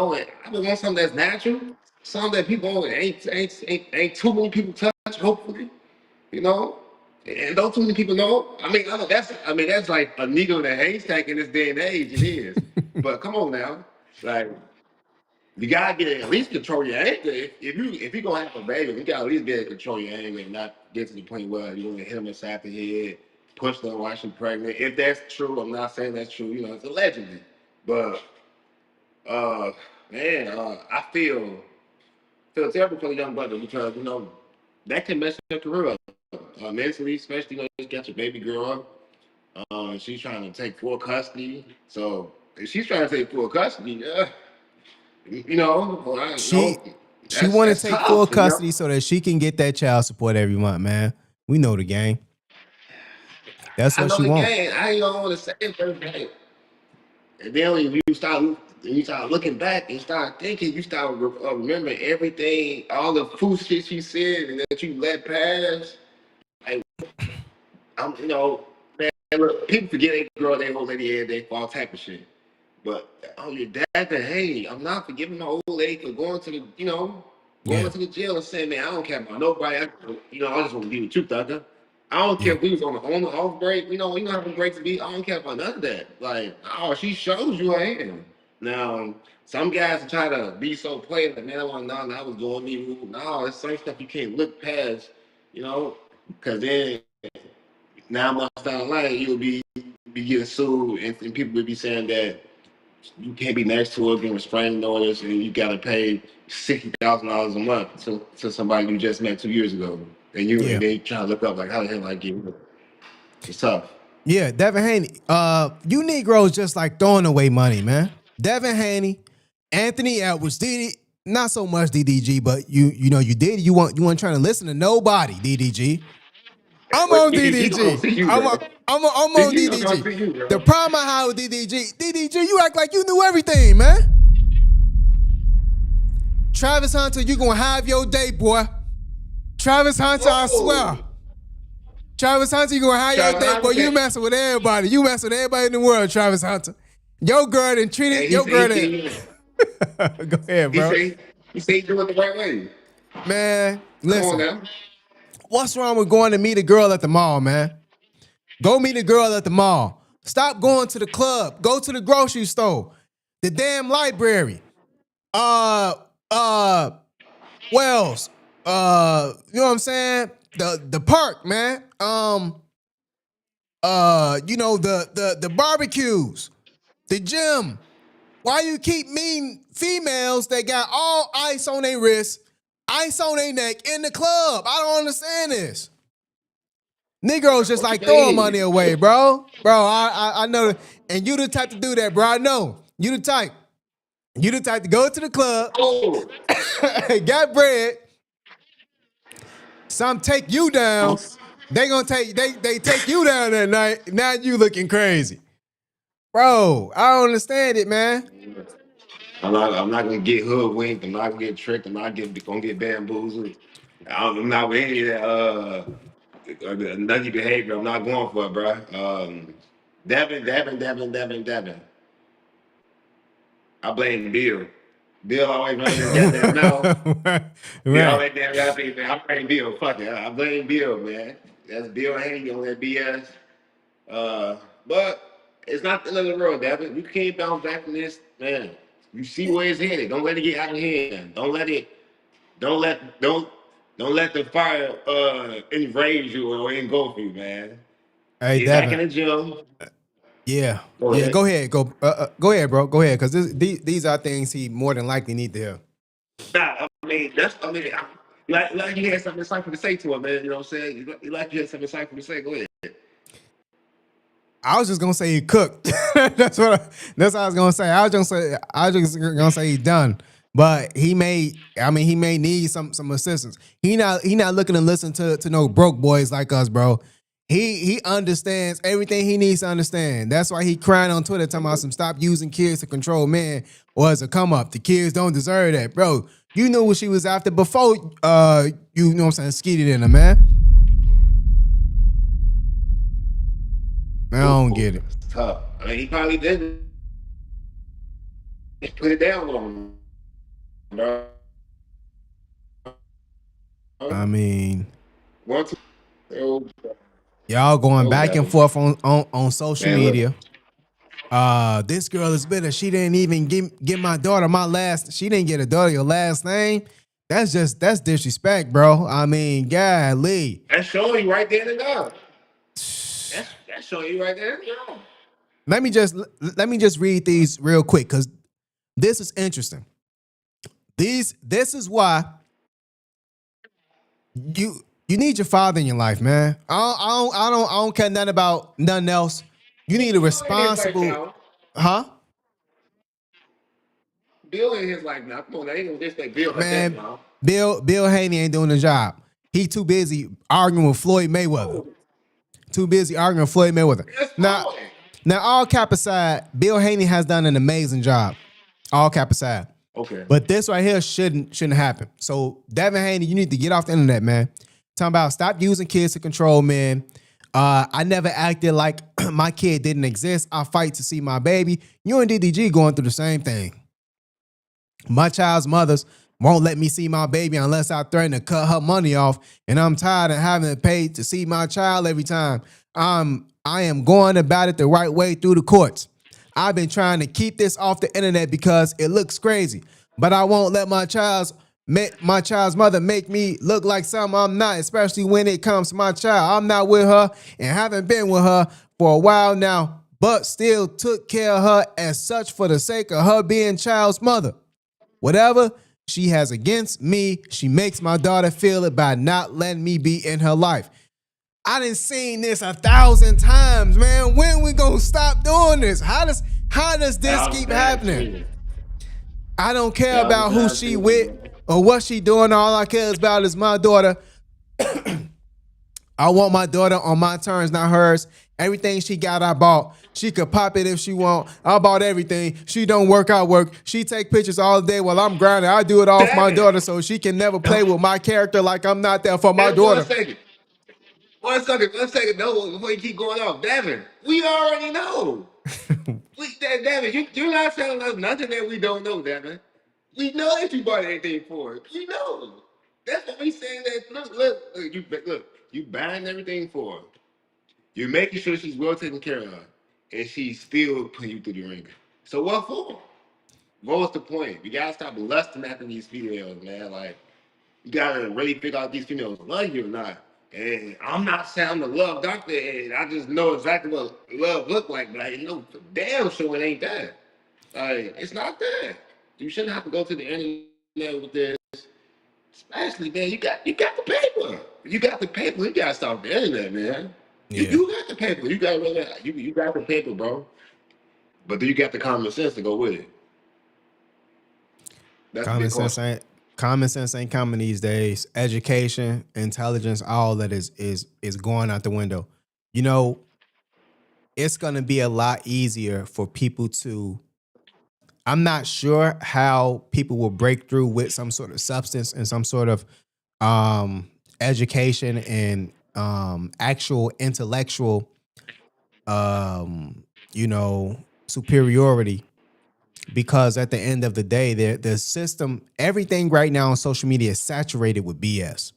would want something that's natural, something that people ain't too many people touch, hopefully, and don't too many people know. I mean, that's like a needle in a haystack in this day and age. It is. But come on now, like you gotta get at least control your anger. If you gonna have a baby, you gotta at least be able to control your anger and not get to the point where you're gonna hit him inside the head, push them while she's pregnant. If that's true, I'm not saying that's true. You know, it's allegedly. But uh, man, I feel terrible for the young brother because that can mess your career up mentally, especially you got your baby girl. She's trying to take full custody. So if she's trying to take full custody, well, She she that's want to that's take full tough. custody so that she can get that child support every month, man. We know the game. That's I what know she the want. game. I ain't gonna want to say it, but and then when you start looking back and start thinking, you start remembering everything, all the fool shit she said, and that you let pass. Like, man, look, people forget they girl, they old lady, and they all type of shit. But your dad, hey, I'm not forgiving my old lady for going to Yeah, to the jail and saying, man, I don't care about nobody. I just want to be with you, Thugger. I don't care yeah, if we was on the off break. You know how the breaks be. I don't care about none of that. Like, oh, she shows you I am. Now, some guys try to be so plain like, man, I want to know I was doing me. No, it's some stuff you can't look past, because then 9 months down the line, you'll be getting sued, and people will be saying that you can't be next to her, getting restraining orders, and you gotta pay $60,000 a month to somebody you just met 2 years ago, and yeah, they trying to look up like how the hell I get here. It's tough. yeah. Devin Haney, you Negroes just like throwing away money, man. Devin Haney, Anthony Edwards, Diddy, not so much DDG, but you did. You weren't trying to listen to nobody, DDG. I'm But on he gonna DDG. see you, I'm bro. on, I'm See, on he gonna DDG. see you, The bro. problem I have with DDG, you act like you knew everything, man. Travis Hunter, you gonna have your day, boy. Travis Hunter, I swear. Whoa, Travis Hunter, you gonna have your Travis day, boy. You Hunter, messing with everybody. You messing with everybody in the world, Travis Hunter. Your girl done and treated he your say girl done. Go ahead, he bro. say he say he doing it the right way. Man, Come on listen. now. What's wrong with going to meet a girl at the mall, man? Go meet a girl at the mall. Stop going to the club. Go to the grocery store. The damn library. Uh, uh, Wells. You know what I'm saying? The park, man. The barbecues, the gym. Why you keep meeting females that got all ice on their wrists, ice on their neck in the club? I don't understand this. Negroes just What you like throwing mean? money away, bro. Bro, I know that. And you the type to do that, bro. I know. You the type. You the type to go to the club, Oh, got bread, some take you I'm, down. They take you down that night. Now you looking crazy. Bro, I don't understand it, man. I'm not gonna get hoodwinked. I'm not gonna get tricked. Gonna get bamboozled. I'm not with any of that nutty behavior. I'm not going for it, bro. Devin. I blame Bill. Bill always running his goddamn mouth. Bill Right. always damn rapping. Man, I blame Bill. Fuck it. I blame Bill, man. That's Bill Haney on that BS. But it's not the end of the world, Devin. You can't bounce back from this, man. You see where it's headed. Don't let it get out of hand. Don't let don't don't let the fire enrage you or engulf you, man. Hey, Get back in Devin. the gym. Yeah. Go Yeah, ahead. go ahead. Go ahead, bro. Go ahead. Because these are things he more than likely need to hear. Nah, like you had something insightful to say to him, man. You know what I'm saying? You had something insightful to say. Go ahead. I was just gonna say he cooked. That's what I was gonna say. I was just gonna say he's done. But he may need some assistance. He not looking to listen to no broke boys like us, bro. He understands everything he needs to understand. That's why he crying on Twitter talking about some stop using kids to control men or as a come up. The kids don't deserve that. Bro, you knew what she was after before you know what I'm saying, skeeted in her, man. I don't get it. It's tough. I mean, he probably didn't put it down on him, bro. I mean, One, two, oh, y'all going oh, back and Devin. forth on social Man, look. media. This girl is bitter. She didn't even give my daughter my last. She didn't get a daughter your last name. That's disrespect, bro. I mean, golly. That's showing you right there in the dog. That's showing you right there in the dog. Let me just read these real quick because this is interesting. This is why you need your father in your life, man. I don't care nothing about nothing else. You need a responsible, huh? Bill in his life now. Come on, now ain't gonna disrespect Bill like that, Man, now. Bill Haney ain't doing the job. He too busy arguing with Floyd Mayweather. Too busy arguing with Floyd Mayweather. That's Now, fine. now, all cap aside, Bill Haney has done an amazing job. All cap aside. Okay. But this right here shouldn't happen. So, Devin Haney, you need to get off the internet, man. Talking about stop using kids to control men. I never acted like my kid didn't exist. I fight to see my baby. You and DDG going through the same thing. My child's mothers won't let me see my baby unless I threaten to cut her money off, and I'm tired of having to pay to see my child every time. I am going about it the right way through the courts. I've been trying to keep this off the internet because it looks crazy, but I won't let my child's mother make me look like something I'm not, especially when it comes to my child. I'm not with her and haven't been with her for a while now, but still took care of her as such for the sake of her being child's mother. Whatever she has against me, she makes my daughter feel it by not letting me be in her life. I done seen this 1,000 times, man. When we gonna stop doing this? How does this keep happening? I don't care about who she with or what she doing. All I care about is my daughter. I want my daughter on my terms, not hers. Everything she got, I bought. She could pop it if she want. I bought everything. She don't work, I work. She take pictures all day while I'm grinding. I do it all for my daughter so she can never play with my character like I'm not there for my daughter. One second. No, before you keep going off. Devin, we already know. Devin, you're not telling us nothing that we don't know, Devin. We know that you bought anything for it. We know. That's what we saying that, look, you buying everything for her. You're making sure she's well taken care of, and she's still putting you through the ringer. So what for? What was the point? We gotta stop lusting after these females, man. Like, you gotta really figure out if these females love you or not. And I'm not saying I'm a love doctor, and I just know exactly what love look like, but I know for damn sure it ain't that. Like, it's not that. You shouldn't have to go to the internet with this. Especially, man, you got the paper. You got the paper. You gotta stop the internet, man. You got the paper. You got you got the paper, bro. But do you got the common sense to go with it? That's Common sense ain't common these days. Education, intelligence, all that is going out the window. You know, it's gonna be a lot easier for people to. I'm not sure how people will break through with some sort of substance and some sort of education and actual intellectual superiority, because at the end of the day, the system, everything right now on social media is saturated with BS.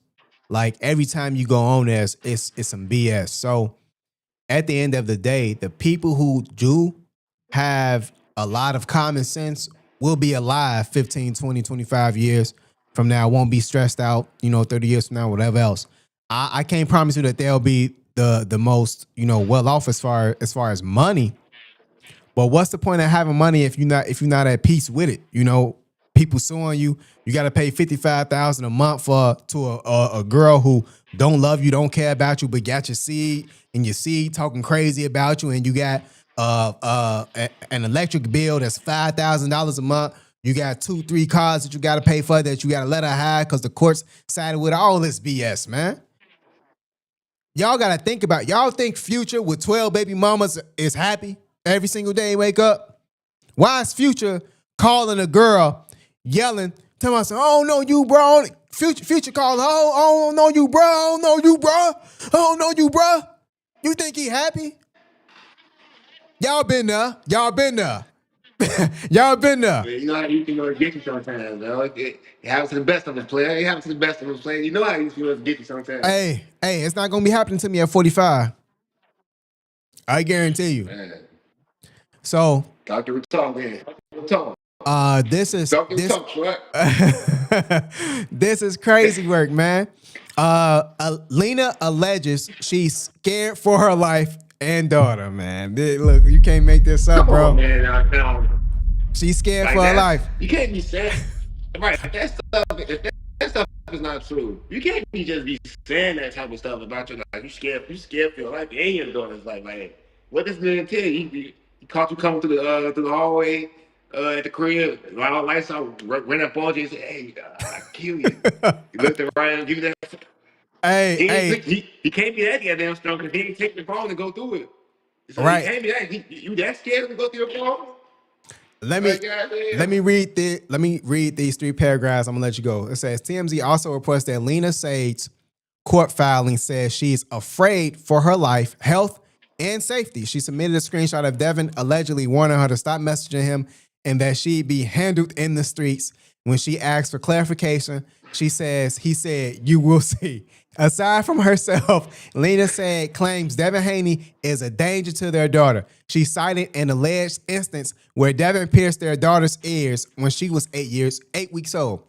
Like every time you go on there, it's some BS. So at the end of the day, the people who do have a lot of common sense will be alive 15, 20, 25 years from now, won't be stressed out, 30 years from now, whatever else. I can't promise you that they'll be the most, well off as far as money. But what's the point of having money if you're not at peace with it? People suing you. You got to pay $55,000 a month to a girl who don't love you, don't care about you, but got your seed and your seed talking crazy about you, and you got an electric bill that's $5,000 a month. You got 2-3 cars that you got to pay for that you got to let her hide because the courts sided with all this BS, man. Y'all got to think about, y'all think Future with 12 baby mamas is happy every single day he wake up? Why is Future calling a girl, yelling, telling us, "Oh no, you bro"? Future calling, "Oh no, you bro, oh no, you bro, oh no, you bro." You think he happy? Y'all been there. Y'all been there. Y'all been there. You know how you can get you sometimes, though. It happens to the best of us, player. It happens to the best of us, player. You know how these females get you sometimes. Hey, it's not gonna be happening to me at 45. I guarantee you. Man. So Dr. Talk, man. Talk. this is Dr. this Talk, right? this is crazy work, man. Leena alleges she's scared for her life and daughter, man. Look, you can't make this up, Come bro. on, man. She's scared Like for her that, life. you can't be saying right. If that stuff is not true, you can't just be saying that type of stuff about your life. You scared for your life and your daughter's life. Like, what does man tell you? He caught you coming through the hallway at the crib, while all lights out, ran up on you and said, "Hey, I kill you." You looked around and give you that. Hey, hey, He can't be that goddamn strong because he ain't take the phone to go through it. So he right. can't be that. You that scared to go through your phone? Let me Like, goddamn. let me read these 3 paragraphs. I'm gonna let you go. It says TMZ also reports that Leena Sayed's court filing says she's afraid for her life, health, and safety. She submitted a screenshot of Devin allegedly warning her to stop messaging him and that she'd be handled in the streets. When she asked for clarification, he said, "You will see." Aside from herself, Leena Sayed claims Devin Haney is a danger to their daughter. She cited an alleged instance where Devin pierced their daughter's ears when she was 8 weeks old.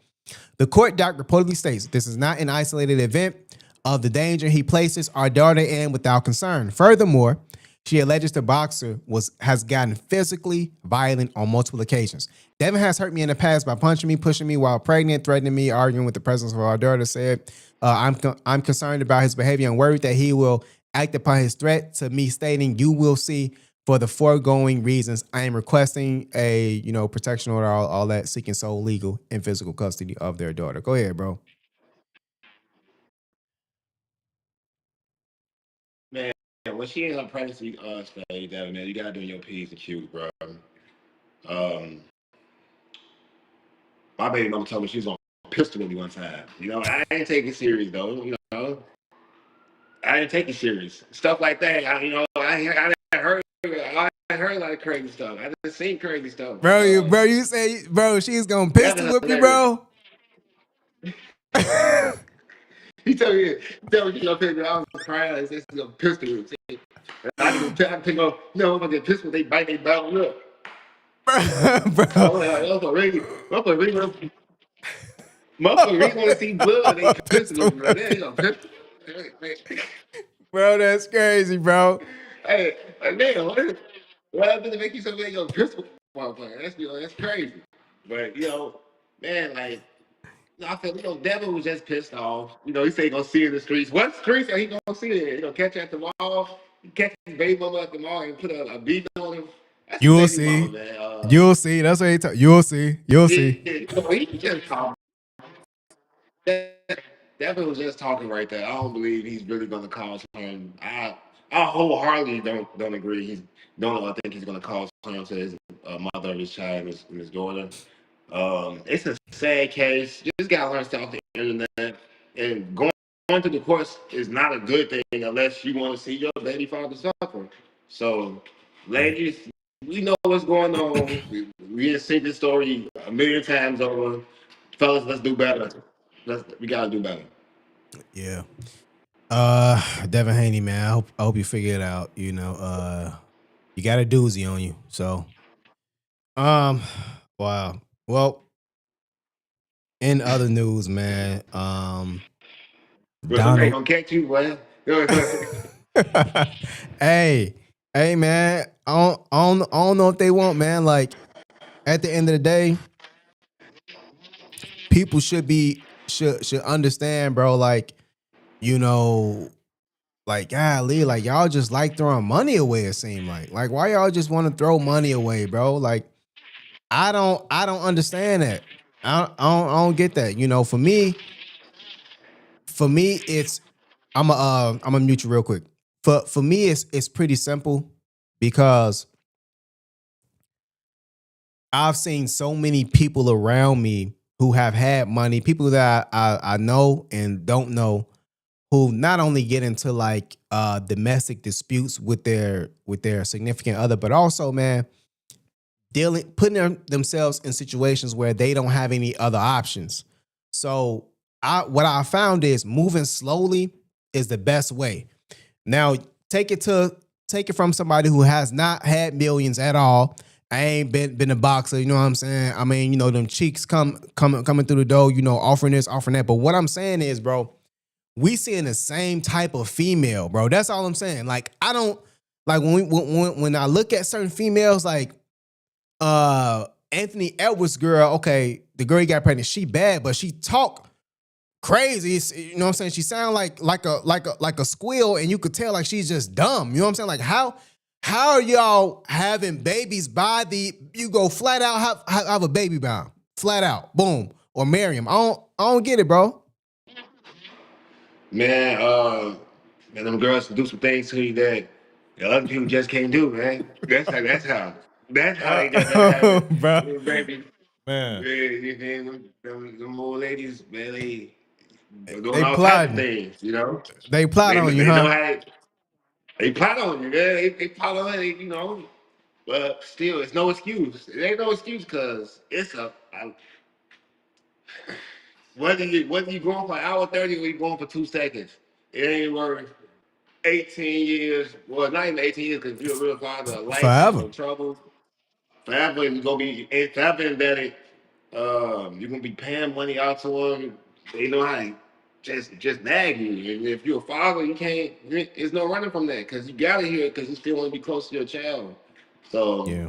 The court doc reportedly states this is not an isolated event of the danger he places our daughter in without concern. Furthermore, she alleges the boxer has gotten physically violent on multiple occasions. Devin has hurt me in the past by punching me, pushing me while pregnant, threatening me, arguing with the presence of our daughter. Said, I'm concerned about his behavior and worried that he will act upon his threat to me, stating, "You will see." For the foregoing reasons, I am requesting a protection order, all that, seeking sole legal and physical custody of their daughter. Go ahead, bro. Man, when she in her pregnancy stage, man, you gotta do your P's and Q's, bro. Um, my baby mama told me she was on a pistol with me one time. I ain't taking it serious though. I didn't take it serious. Stuff like that. I heard a lot of crazy stuff. I just seen crazy stuff. You say, bro, she's gonna pistol whip you, bro. He told me she's gonna pick me. I was crying. He said she's gonna pistol me. I didn't pick up. I'm gonna get pistol. They bite. They battle up. Bro. Motherfucker really want to see blood. They pistol them. Like, they gonna pistol. Bro, that's crazy, bro. Hey, damn, what happened to make you so big? Yo, pistol, motherfucker. That's crazy. But man, like, I feel Devin was just pissed off. He said he gonna see in the streets. What streets are he gonna see it? He gonna catch her at the mall, catch his baby mama at the mall, and put a beat on him. That's his You'll baby see. mama, man. You'll see. That's what he talk. You'll see. You'll see. He just talking. Devin was just talking right there. I don't believe he's really gonna cause harm. I wholeheartedly don't agree. I think he's gonna cause harm to his mother of his child and his daughter. It's a sad case. You just gotta learn to stay off the internet. And going to the courts is not a good thing unless you want to see your baby father suffer. So, ladies, we know what's going on. We have seen this story a million times over. Fellas, let's do better. We gotta do better. Yeah. Devin Haney, man. I hope you figure it out. You got a doozy on you. So, wow. Well, in other news, man, Donald gonna catch you, boy. hey, man. I don't know if they won't, man. Like, at the end of the day, people should understand, bro. Like, like, golly, like, y'all just like throwing money away. It seemed like why y'all just want to throw money away, bro? Like, I don't understand that. I don't get that. For me, it's I'm a mute you real quick. For me, it's pretty simple because I've seen so many people around me who have had money, people that I know and don't know, who not only get into like domestic disputes with their significant other, but also, man, putting themselves in situations where they don't have any other options. So what I found is moving slowly is the best way. Now take it to take it from somebody who has not had millions at all. I ain't been a boxer, you know what I'm saying? I mean, you know, them cheeks coming through the door, you know, offering this, offering that. But what I'm saying is, bro, we seeing the same type of female, bro. That's all I'm saying. Like, I don't like when I look at certain females, like Anthony Edwards' girl, okay, the girl he got pregnant, she bad, but she talk crazy. You know what I'm saying? She sound like a squeal, and you could tell like she's just dumb. You know what I'm saying? Like how are y'all having babies by you go flat out have a baby bound. Flat out. Boom. Or marry him. I don't get it, bro. Man, man, them girls do some things to you that other people just can't do, man. That's how they just happen. Bro. Baby. Man. Yeah, them old ladies, man, they're doing They all types of plotting. things, you know. They plot on you, They know huh? how they plot on you, man. They plot on it, you know. But still, it's no excuse. It ain't no excuse because whether you going for an hour 30 or you going for 2 seconds, it ain't worth 18 years. Well, not even 18 years because you're a real father, a lifetime Forever. of trouble. Forever you're gonna be forever embedded. You're gonna be paying money out to them. They know how to just nag you. And if you're a father, you can't. There's no running from that because you gotta hear it because you still want to be close to your child. So, Yeah.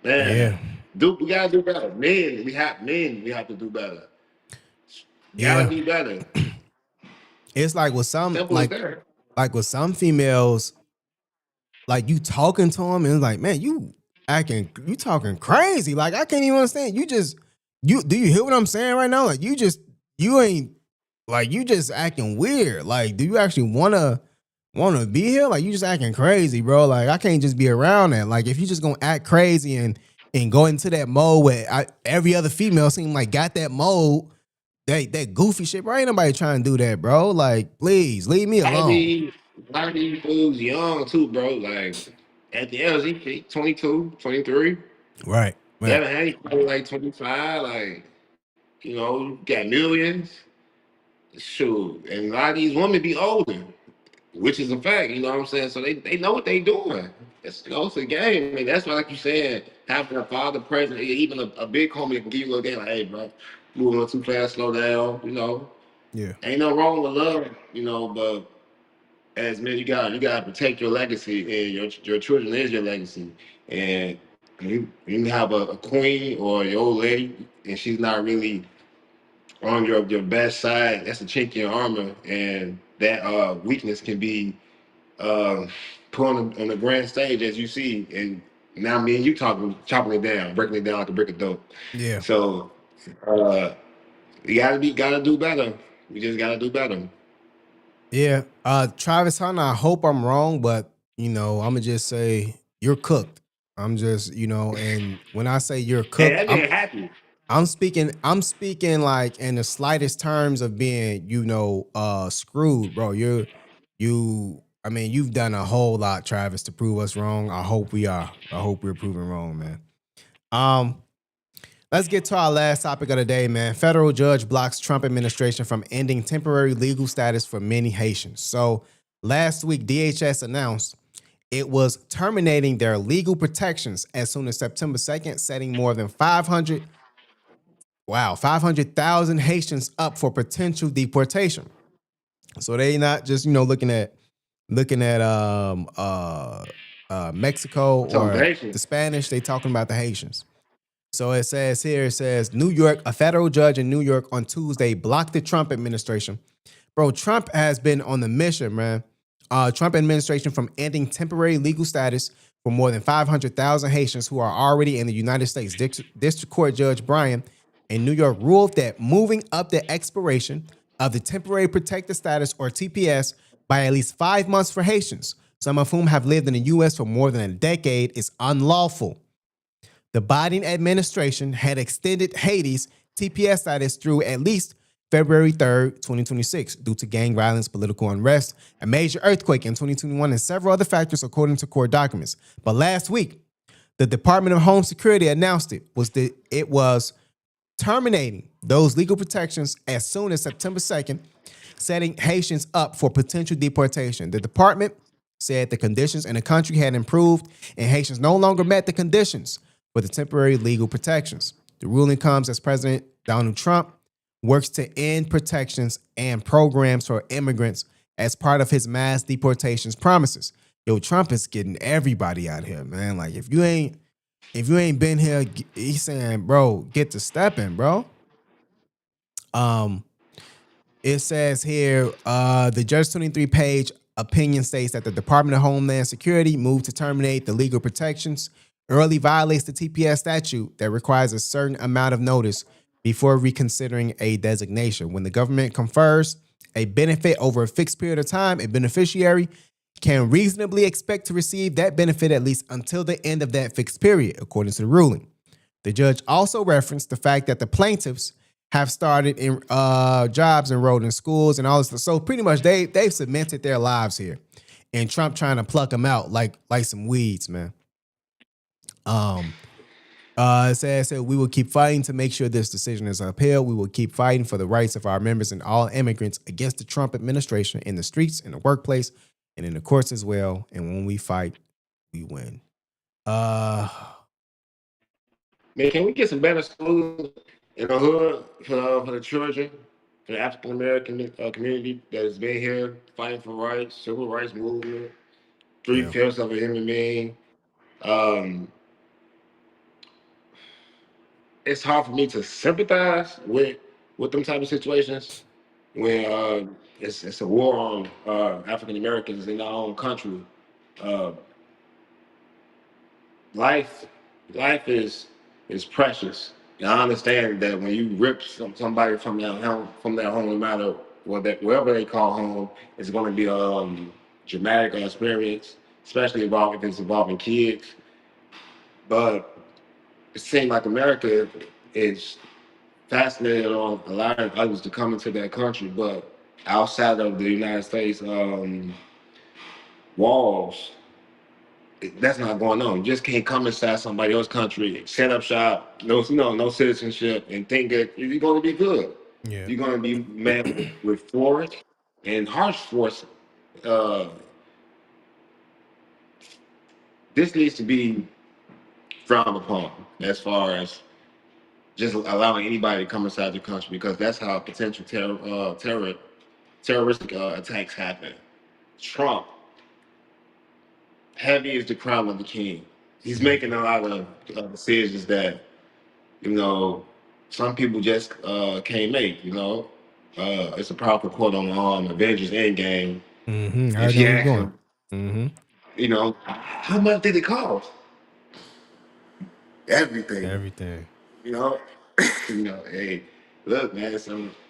man, Yeah. we gotta do better. Men, we have to do better. Gotta Yeah. be better. It's like with some Simple as that. like with some females, like you talking to them and it's like, man, you talking crazy. Like I can't even understand. Do you hear what I'm saying right now? Like you ain't like you just acting weird. Like, do you actually wanna be here? Like you just acting crazy, bro. Like I can't just be around that. Like if you just gonna act crazy and go into that mode where every other female seem like got that mode, that goofy shit, bro. Ain't nobody trying to do that, bro. Like, please leave me A lot of alone. these, a lot of these fools young too, bro. Like at the LZ, 22, 23. Right. Right. Devin Haney probably like 25. Like, got millions. Shoot. And a lot of these women be older, which is a fact, you know what I'm saying? So they know what they doing. It's a game. I mean, that's why, like you said, having a father present, even a big homie that can give you a little game, like, hey, bro, moving a little too fast, slow down, Yeah. Ain't no wrong with love, but as men, you gotta protect your legacy, and your children is your legacy. And you have a queen or your old lady, and she's not really on your best side. That's a chink in your armor, and that weakness can be put on the grand stage as you see. And now me and you chopping it down, breaking it down like a brick of dope. Yeah. So uh, you gotta do better. We just gotta do better. Yeah. Travis Hunter, I hope I'm wrong, but I'm gonna just say you're cooked. I'm just, and when I say you're Hey, cooked, that man happy. I'm speaking like in the slightest terms of being, screwed, bro. I mean, you've done a whole lot, Travis, to prove us wrong. I hope we are. I hope we're proven wrong, man. Let's get to our last topic of the day, man. Federal judge blocks Trump administration from ending temporary legal status for many Haitians. So last week, DHS announced it was terminating their legal protections as soon as September 2nd, setting more than 500,000 Haitians up for potential deportation. So they not just, looking at Mexico So or Haitian. the Spanish, they talking about the Haitians. So it says New York, a federal judge in New York on Tuesday blocked the Trump administration. Bro, Trump has been on the mission, man. Trump administration from ending temporary legal status for more than 500,000 Haitians who are already in the United States. District Court Judge Bryan in New York ruled that moving up the expiration of the temporary protected status, or TPS, by at least 5 months for Haitians, some of whom have lived in the U.S. for more than a decade, is unlawful. The Biden administration had extended Haiti's TPS status through at least February 3rd, 2026, due to gang violence, political unrest, a major earthquake in 2021, and several other factors, according to court documents. But last week, the Department of Home Security announced it was terminating those legal protections as soon as September 2nd, setting Haitians up for potential deportation. The department said the conditions in the country had improved and Haitians no longer met the conditions for the temporary legal protections. The ruling comes as President Donald Trump works to end protections and programs for immigrants as part of his mass deportations promises. Yo, Trump is getting everybody out here, man. Like if you ain't been here, he's saying, bro, get to stepping, bro. It says here, the Judge 23-page opinion states that the Department of Homeland Security move to terminate the legal protections early violates the TPS statute that requires a certain amount of notice before reconsidering a designation. When the government confers a benefit over a fixed period of time, a beneficiary can reasonably expect to receive that benefit at least until the end of that fixed period, according to the ruling. The judge also referenced the fact that the plaintiffs have started in jobs, enrolled in schools, and all this. So pretty much they've cemented their lives here, and Trump trying to pluck them out like some weeds, man. It says we will keep fighting to make sure this decision is upheld. We will keep fighting for the rights of our members and all immigrants against the Trump administration in the streets, in the workplace, and in the courts as well. And when we fight, we win. Man, can we get some better schools in the hood for the children, for the African American community that has been here fighting for rights, civil rights movement, Yeah. 3/5 of a human being? Um, it's hard for me to sympathize with them type of situations when it's a war on African Americans in our own country. Uh, life life is precious. And I understand that when you rip somebody from their home, no matter wherever they call home, it's going to be a dramatic experience, especially if it's involving kids. But it seems like America is fascinated on allowing others to come into their country, but outside of the United States walls, that's not going on. You just can't come inside somebody else's country, set up shop, no citizenship, and think that you're going to be good. Yeah. You're going to be met with force and harsh force. Uh, this needs to be frowned upon as far as just allowing anybody to come inside the country, because that's how potential terroristic attacks happen. Trump, heavy is the crown of the king. He's making a lot of decisions that some people just can't make. It's a powerful quote on Avengers Endgame. Mm-hmm. I If already know you where you're ask going. him, Mm-hmm. how much did it cost? Everything. Everything. You know, hey, look, man,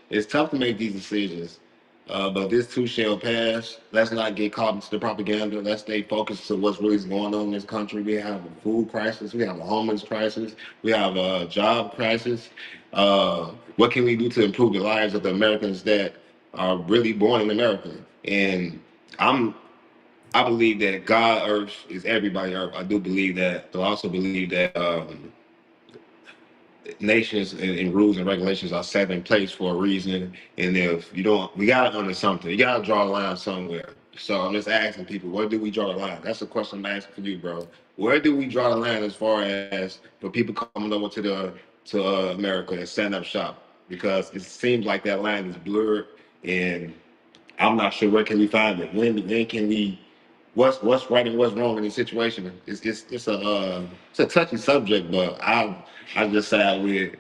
it's tough to make these decisions, but this too shall pass. Let's not get caught into the propaganda. Let's stay focused to what's really going on in this country. We have a food crisis. We have a homeless crisis. We have a job crisis. What can we do to improve the lives of the Americans that are really born in America? And I'm I believe that God Earth is everybody Earth. I do believe that. But I also believe that nations and rules and regulations are set in place for a reason. And if you don't, we got to under something. You got to draw a line somewhere. So I'm just asking people, where do we draw the line? That's a question I'm asking for you, bro. Where do we draw the line as far as for people coming over to America and setting up shop? Because it seems like that line is blurred, and I'm not sure where can we find it. When can we? What's right and what's wrong in this situation? It's a touchy subject, but I just side with,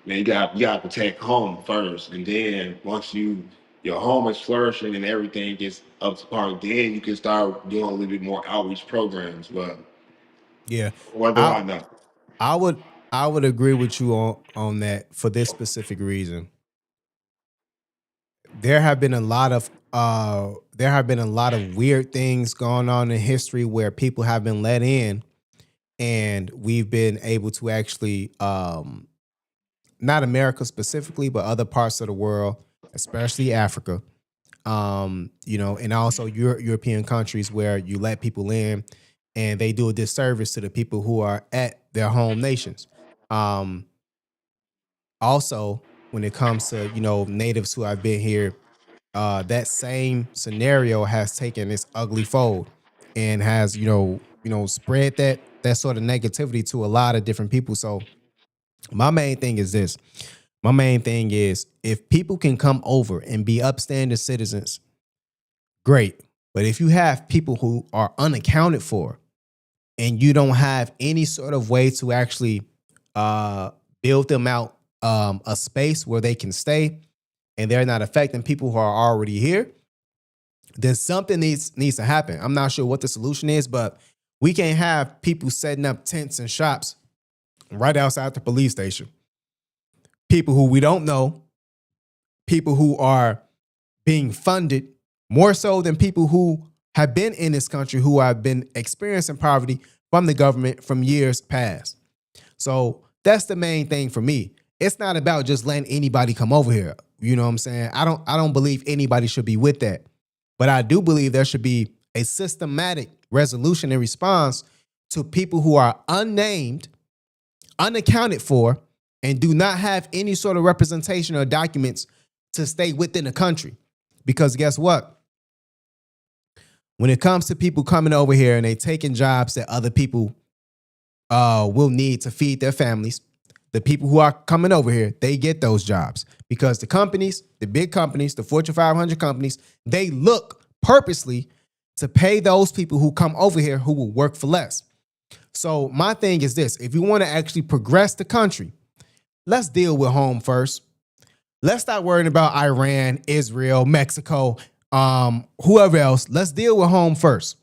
man. You got to protect home first, and then once your home is flourishing and everything gets up to par, then you can start doing a little bit more outreach programs. But Yeah. what do I I know? I would I would agree with you on that for this specific reason. There have been a lot of weird things going on in history where people have been let in and we've been able to actually not America specifically, but other parts of the world, especially Africa, and also European countries where you let people in and they do a disservice to the people who are at their home nations. Um, Also, when it comes to natives who have been here, that same scenario has taken its ugly fold. and has, spread that sort of negativity to a lot of different people. So my main thing is this. My main thing is if people can come over and be upstanding citizens, great. But if you have people who are unaccounted for and you don't have any sort of way to actually build them out a space where they can stay and they're not affecting people who are already here, then something needs to happen. I'm not sure what the solution is, but we can't have people setting up tents and shops right outside the police station. People who we don't know, people who are being funded more so than people who have been in this country, who have been experiencing poverty from the government from years past. So that's the main thing for me. It's not about just letting anybody come over here. You know what I'm saying? I don't believe anybody should be with that. But I do believe there should be a systematic resolution and response to people who are unnamed, unaccounted for, and do not have any sort of representation or documents to stay within the country. Because guess what? When it comes to people coming over here and they taking jobs that other people will need to feed their families, the people who are coming over here, they get those jobs because the companies, the big companies, the Fortune 500 companies, they look purposely to pay those people who come over here who will work for less. So my thing is this: if you want to actually progress the country, let's deal with home first. Let's stop worrying about Iran, Israel, Mexico, whoever else. Let's deal with home first.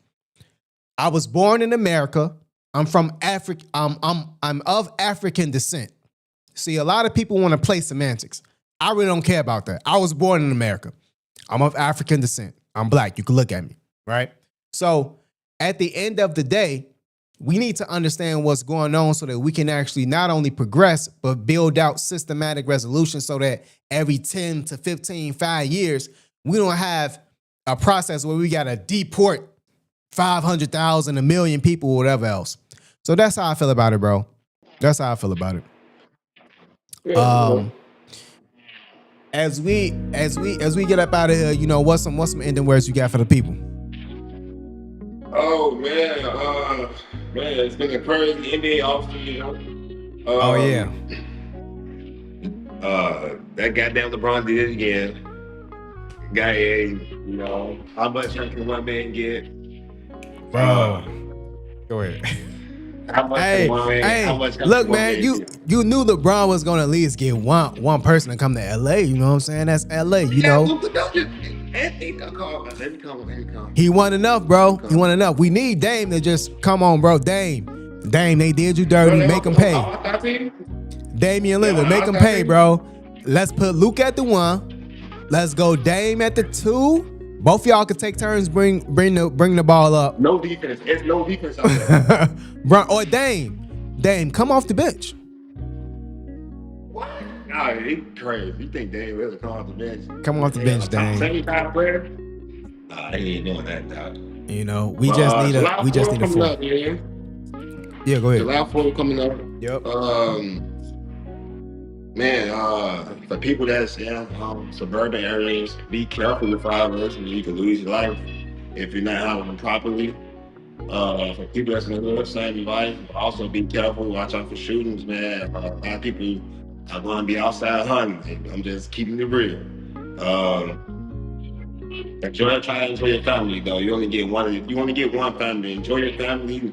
I was born in America. I'm from Africa. I'm of African descent. See, a lot of people want to play semantics. I really don't care about that. I was born in America. I'm of African descent. I'm black. You can look at me, right? So at the end of the day, we need to understand what's going on so that we can actually not only progress, but build out systematic resolutions so that every 10 to 15, 5 years, we don't have a process where we got to deport 500,000, 1 million people, or whatever else. So that's how I feel about it, bro. That's how I feel about it. As we get up out of here, what's some ending words you got for the people? Oh man, it's been a crazy NBA offseason. Oh yeah. That goddamn LeBron did it again. How much can one man get? Bro, go ahead. How much can one man? How much look, man, you knew LeBron was gonna at least get one person to come to LA. You know what I'm saying? That's LA. He won enough, bro. He won enough. We need Dame to just come on, bro. Dame, they did you dirty. Make them pay. Damian Lillard, make them pay, bro. Let's put Luke at the 1. Let's go Dame at the 2. Both y'all can take turns bring the ball up. No defense. It's no defense out there. Bro, or Dame, come off the bench. What? Nah, he crazy. You think Dame really come off the bench? Come off the bench, Dame. 75 player? Nah, they ain't doing that, dog. We just need a 4. Up, yeah, go ahead. July 4th coming up. Yep. For people that's in suburban areas, be careful with fireworks and you can lose your life if you're not handling them properly. For people that's in the hood, save your life. Also be careful, watch out for shootings, man. A lot of people are going to be outside hunting. I'm just keeping it real. Try to enjoy your family though. You only get one family. Enjoy your family.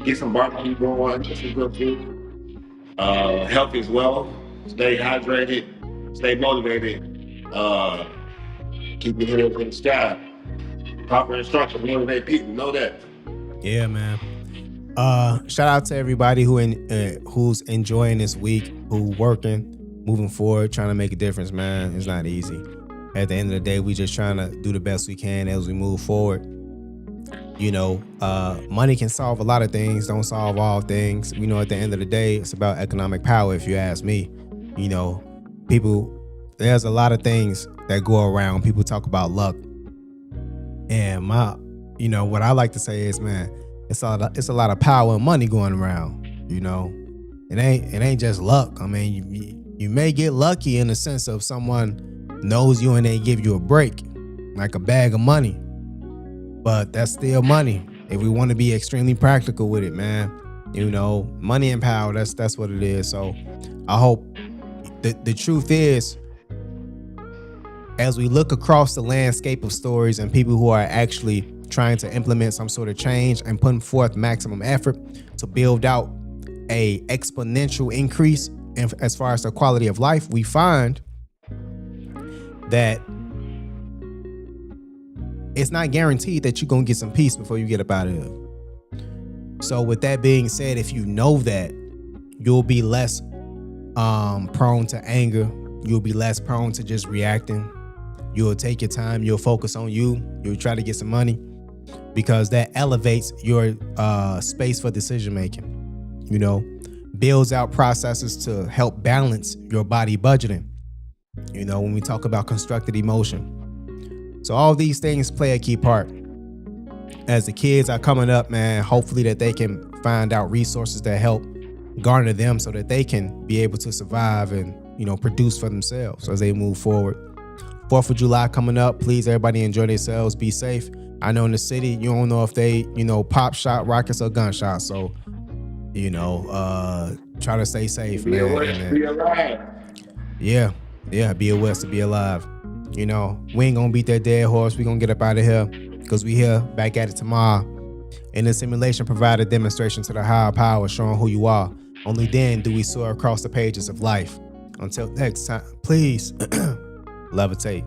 Get some barbecue going, get some good food. Health as well. Stay hydrated, stay motivated, keep your head in the sky. Proper instruction, motivate people, know that. Yeah, man. Shout out to everybody who's enjoying this week, who working, moving forward, trying to make a difference, man. It's not easy. At the end of the day, we just trying to do the best we can as we move forward. Money can solve a lot of things, don't solve all things. At the end of the day, it's about economic power, if you ask me. There's a lot of things that go around. People talk about luck. And what I like to say is, man, it's a lot of power and money going around. It ain't just luck. I mean, you may get lucky in the sense of someone knows you and they give you a break, like a bag of money. But that's still money. If we want to be extremely practical with it, man, you know, money and power, that's what it is. So I hope the truth is, as we look across the landscape of stories and people who are actually trying to implement some sort of change and putting forth maximum effort to build out a exponential increase as far as the quality of life, we find that it's not guaranteed that you're going to get some peace before you get up out of here. So with that being said, if you know that, you'll be less prone to anger. You'll be less prone to just reacting. You'll take your time. You'll focus on you. You'll try to get some money because that elevates your space for decision making. You know, builds out processes to help balance your body budgeting. You know, when we talk about constructed emotion. So all these things play a key part. As the kids are coming up, man, hopefully that they can find out resources that help garner them so that they can be able to survive and, you know, produce for themselves as they move forward. 4th of July coming up. Please, everybody enjoy themselves. Be safe. I know in the city, you don't know if they, you know, pop shot rockets or gunshots. So, you know, try to stay safe, Be man. aware to be alive. Yeah, be aware to be alive. You know, we ain't gonna beat that dead horse. We gonna get up out of here because we here back at it tomorrow. And the simulation provide a demonstration to the higher power showing who you are. Only then do we soar across the pages of life. Until next time, please levitate.